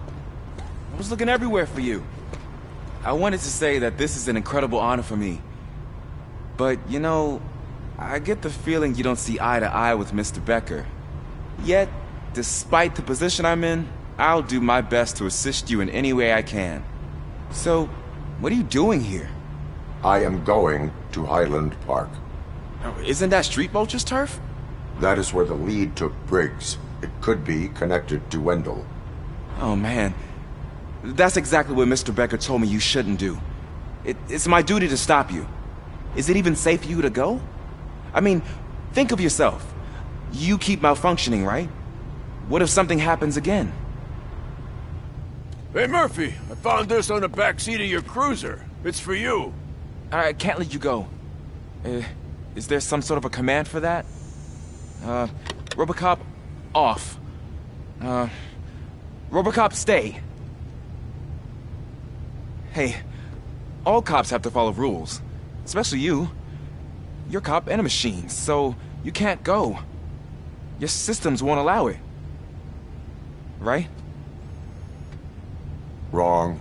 I was looking everywhere for you. I wanted to say that this is an incredible honor for me. But, you know, I get the feeling you don't see eye to eye with Mr. Becker. Yet, despite the position I'm in, I'll do my best to assist you in any way I can. So, what are you doing here? I am going to Highland Park. Isn't that Street Vulture's turf? That is where the lead took Briggs. It could be connected to Wendell. Oh, man. That's exactly what Mr. Becker told me you shouldn't do. It's my duty to stop you. Is it even safe for you to go? I mean, think of yourself. You keep malfunctioning, right? What if something happens again? Hey, Murphy, I found this on the back seat of your cruiser. It's for you. I can't let you go. Is there some sort of a command for that? Robocop, off. Robocop, stay. Hey, all cops have to follow rules. Especially you. You're a cop and a machine, so you can't go. Your systems won't allow it. Right? Wrong.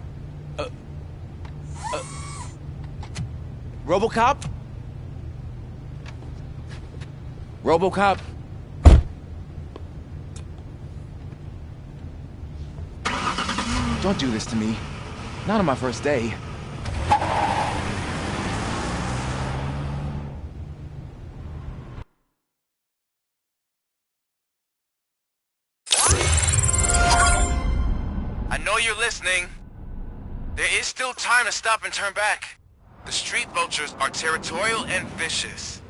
Robocop? Robocop? Don't do this to me. Not on my first day. I know you're listening. There is still time to stop and turn back. The street vultures are territorial and vicious.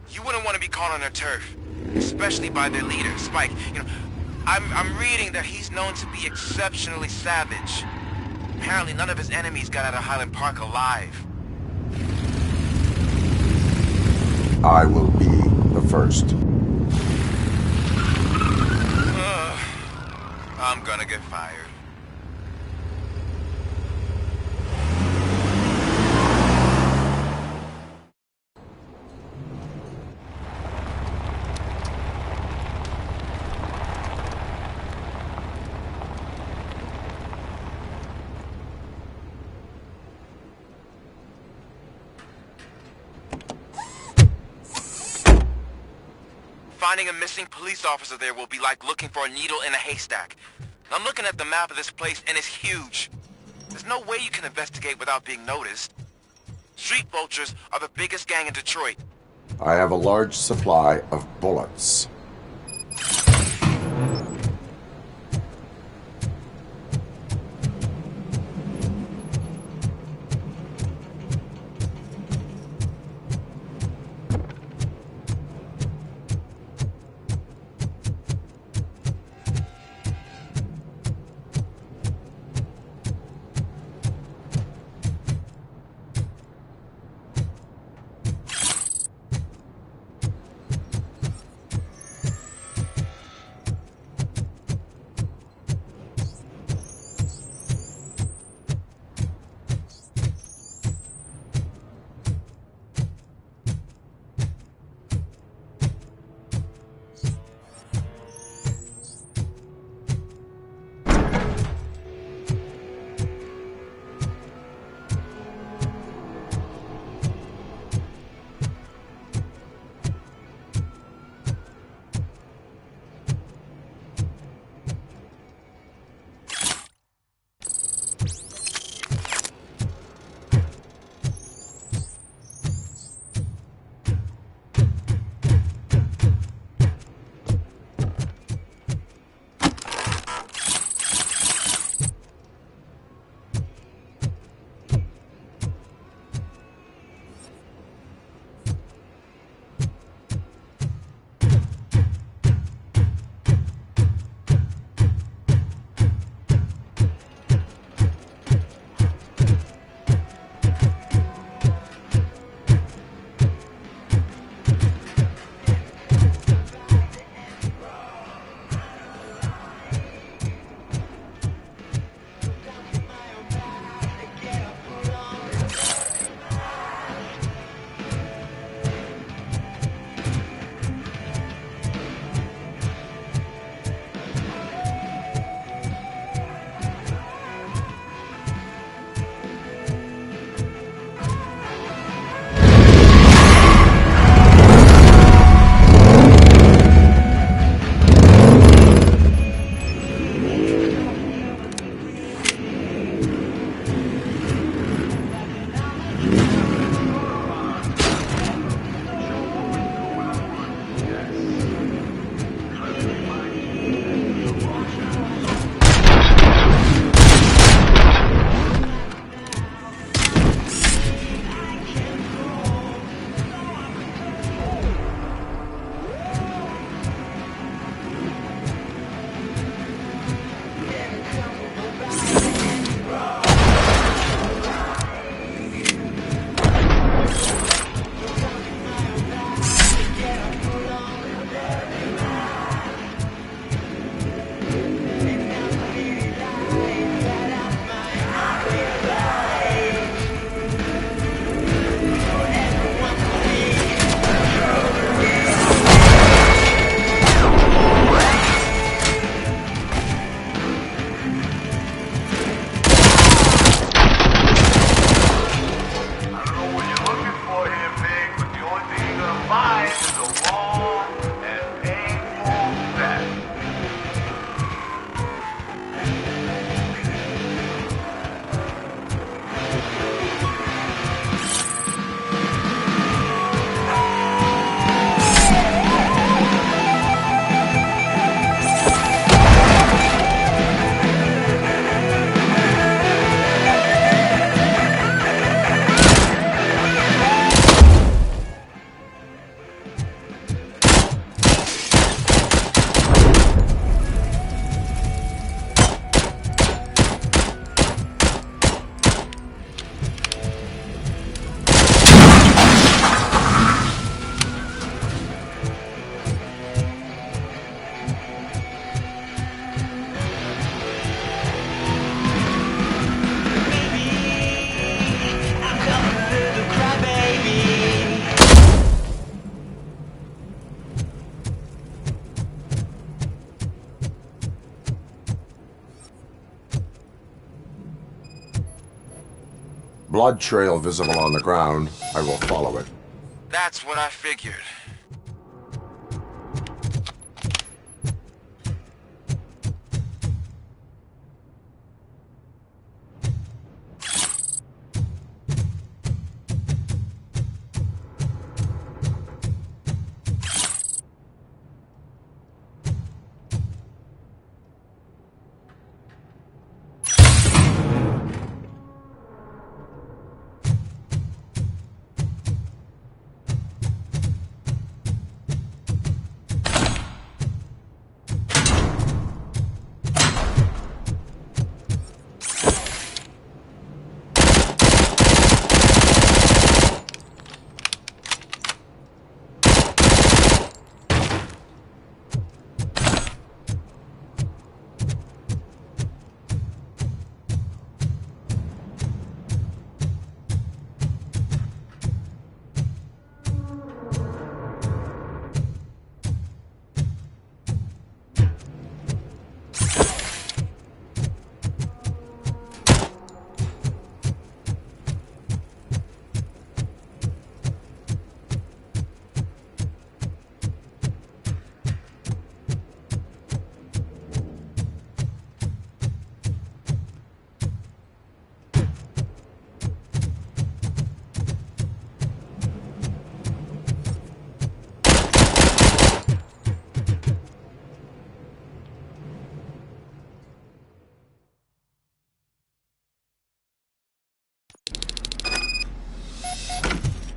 You wouldn't want to be caught on their turf, especially by their leader, Spike. You know, I'm reading that he's known to be exceptionally savage. Apparently none of his enemies got out of Highland Park alive. I will be the first. I'm gonna get fired. Finding a missing police officer there will be like looking for a needle in a haystack. I'm looking at the map of this place and it's huge. There's no way you can investigate without being noticed. Street vultures are the biggest gang in Detroit. I have a large supply of bullets. Blood trail visible on the ground. I will follow it. That's what I figured.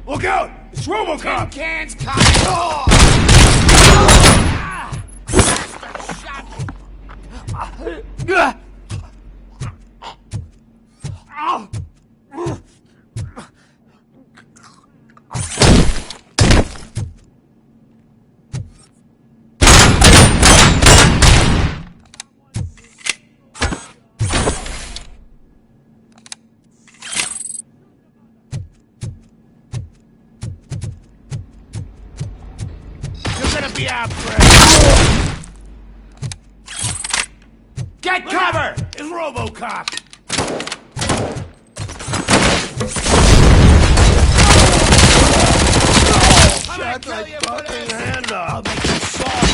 Look out! It's Robocop! Cans Be out, Fred. Get cover! It's Robocop! Shut my fucking hand up! I'll make you soft!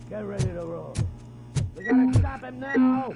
Get ready to roll. We gotta stop him now!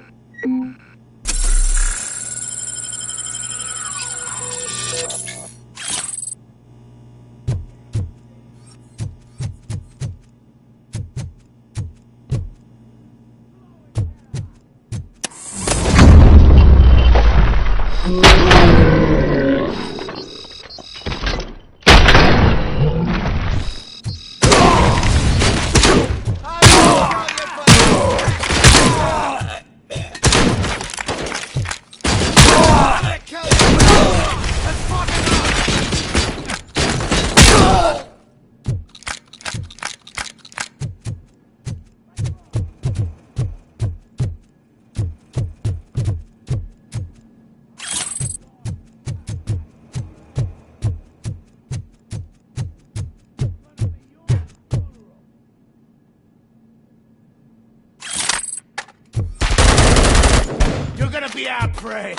You're gonna be our prey!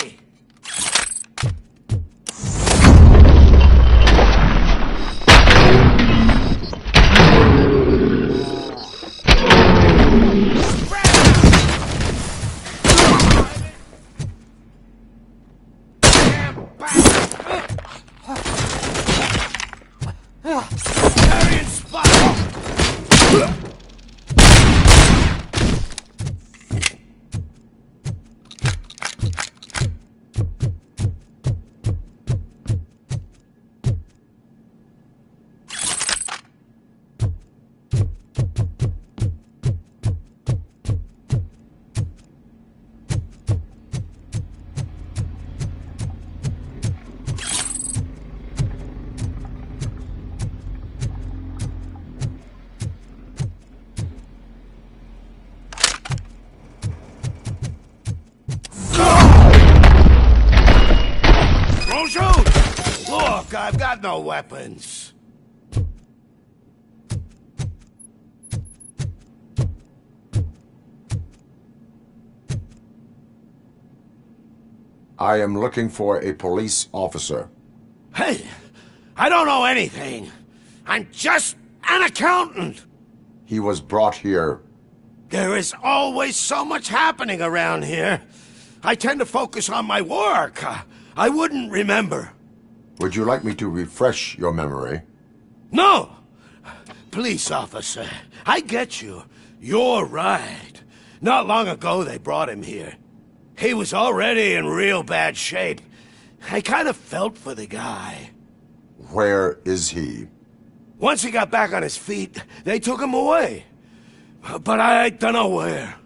Carrion spot! Look, I've got no weapons. I am looking for a police officer. Hey, I don't know anything. I'm just an accountant. He was brought here. There is always so much happening around here. I tend to focus on my work. I wouldn't remember. Would you like me to refresh your memory? No! Police officer, I get you. You're right. Not long ago they brought him here. He was already in real bad shape. I kind of felt for the guy. Where is he? Once he got back on his feet, they took him away. But I don't know where.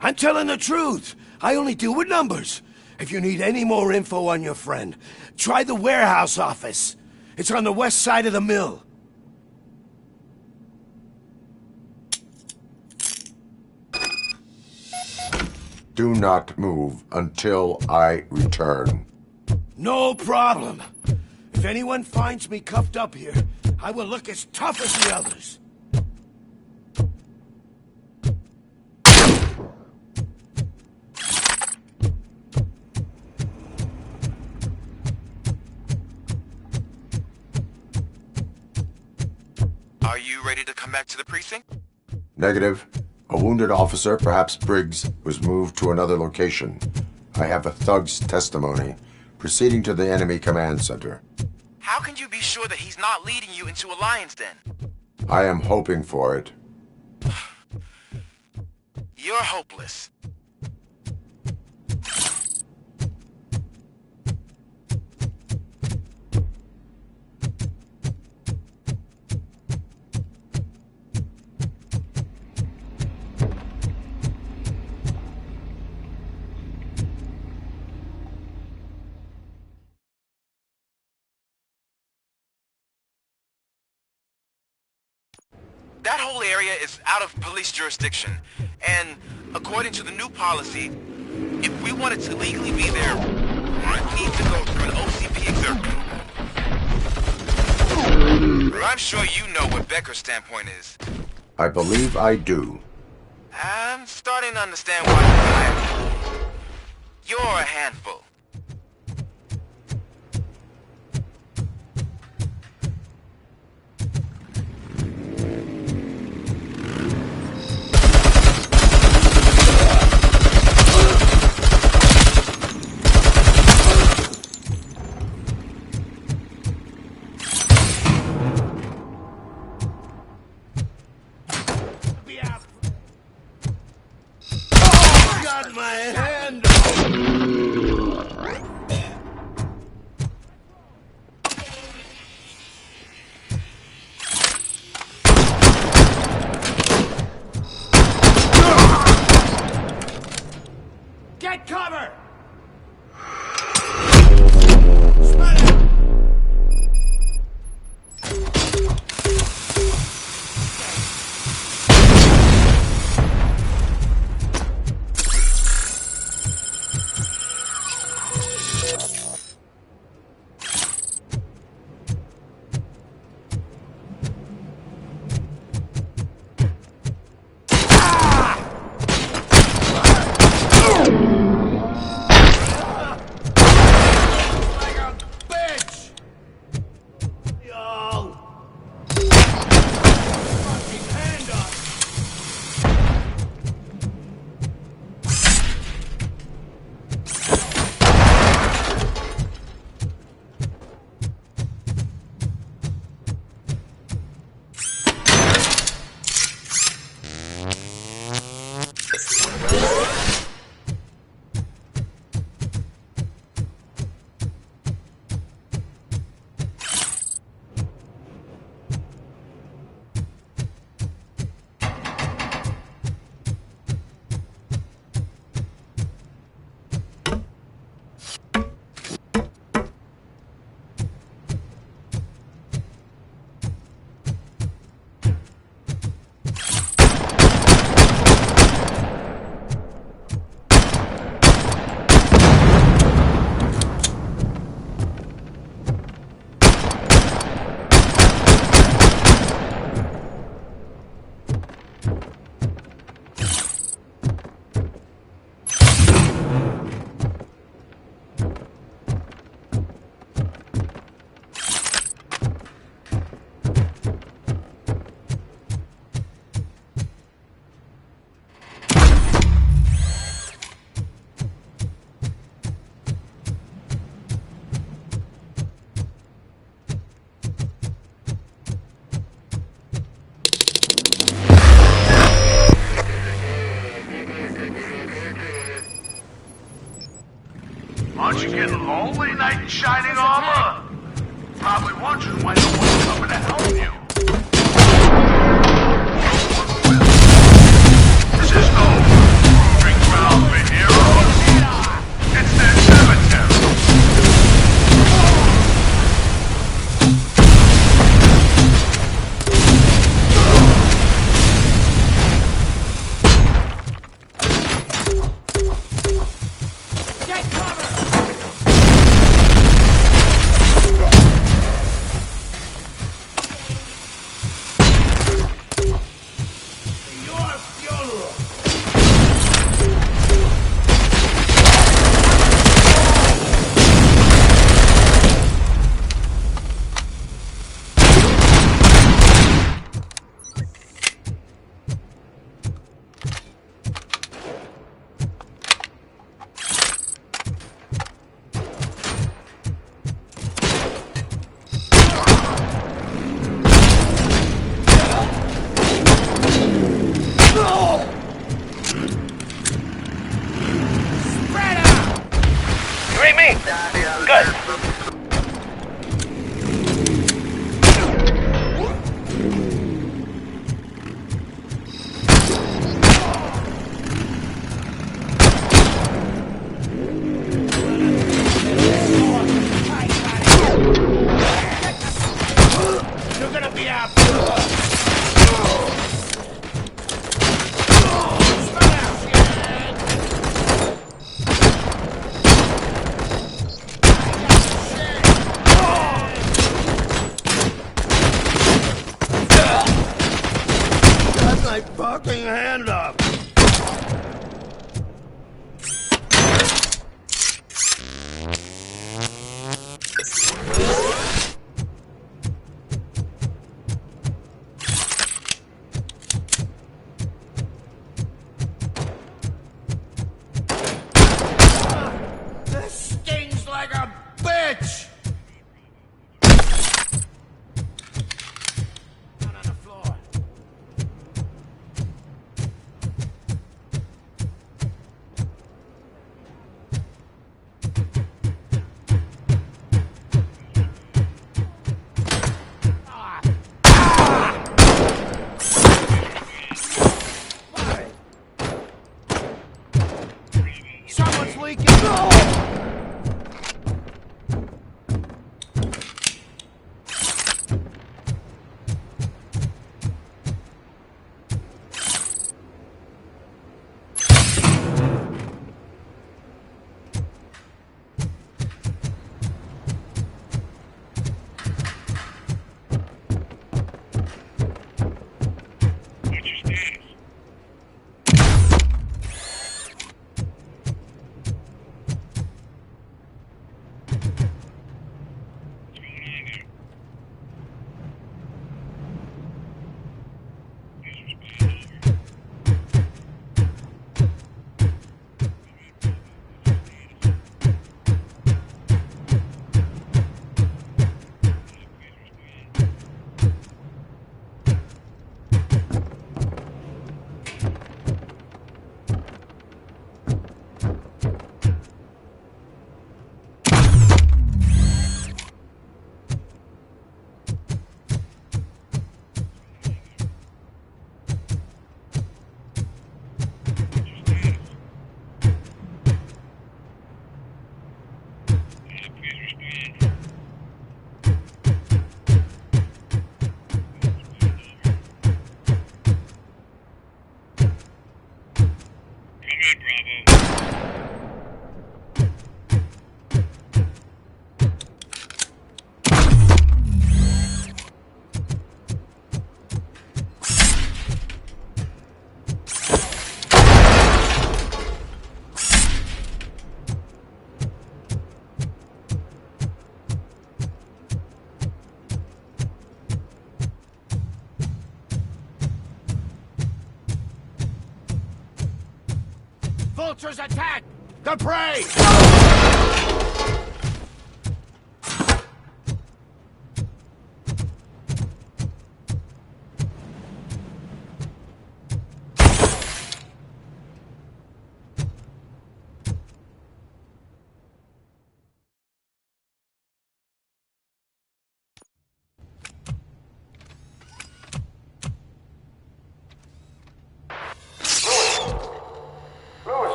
I'm telling the truth. I only deal with numbers. If you need any more info on your friend, try the warehouse office. It's on the west side of the mill. Do not move until I return. No problem. If anyone finds me cuffed up here, I will look as tough as the others. Are you ready to come back to the precinct? Negative. A wounded officer, perhaps Briggs, was moved to another location. I have a thug's testimony, proceeding to the enemy command center. How can you be sure that he's not leading you into a lion's den? I am hoping for it. You're hopeless. That whole area is out of police jurisdiction, and according to the new policy, if we wanted to legally be there, we need to go through an OCP excerpt. I'm sure you know what Becker's standpoint is. I believe I do. I'm starting to understand why you're a handful. Got my hand! Get cover! Aren't you getting lonely, knight in shining armor? Probably wondering why no one's coming to help you. This is gold. Proving ground for heroes. It's their cemetery. Fucking hand up! This stings like a bitch! Down on the floor. Someone's leaking! No! Vultures attack! The prey!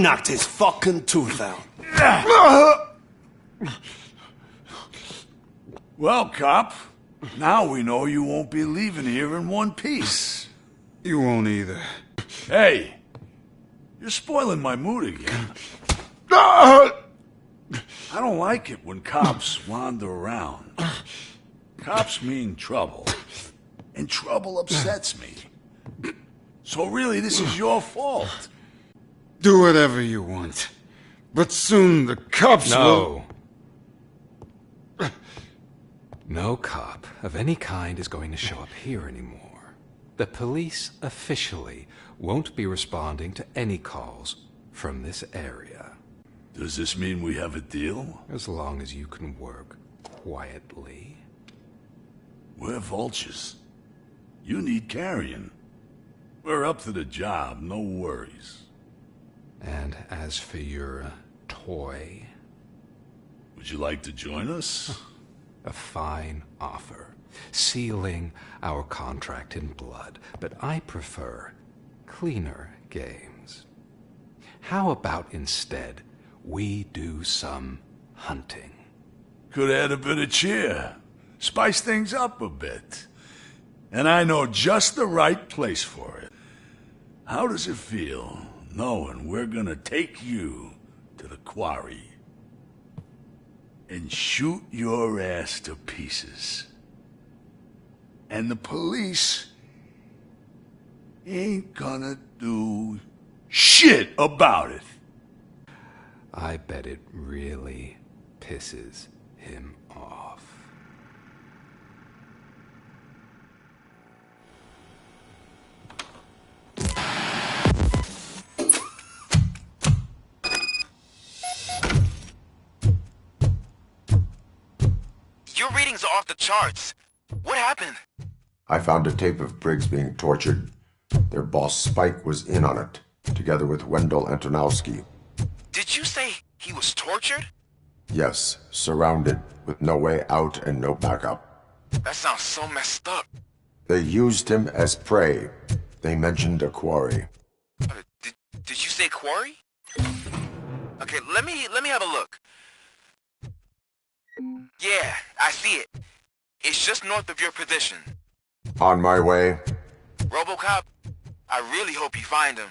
knocked his fucking tooth out. Well, cop, now we know you won't be leaving here in one piece. You won't either. Hey, you're spoiling my mood again. I don't like it when cops wander around. Cops mean trouble, and trouble upsets me. So really, this is your fault. Do whatever you want. But soon the cops will... No cop of any kind is going to show up here anymore. The police officially won't be responding to any calls from this area. Does this mean we have a deal? As long as you can work quietly. We're vultures. You need carrion. We're up to the job, no worries. And as for your toy... Would you like to join us? A fine offer, sealing our contract in blood, but I prefer cleaner games. How about instead we do some hunting? Could add a bit of cheer, spice things up a bit. And I know just the right place for it. How does it feel knowing we're gonna take you to the quarry and shoot your ass to pieces? And the police ain't gonna do shit about it. I bet it really pisses him off. Your readings are off the charts. What happened? I found a tape of Briggs being tortured. Their boss Spike was in on it, together with Wendell Antonowski. Did you say he was tortured? Yes, surrounded, with no way out and no backup. That sounds so messed up. They used him as prey. They mentioned a quarry. Did you say quarry? Okay, let me have a look. Yeah, I see it. It's just north of your position. On my way. Robocop, I really hope you find him.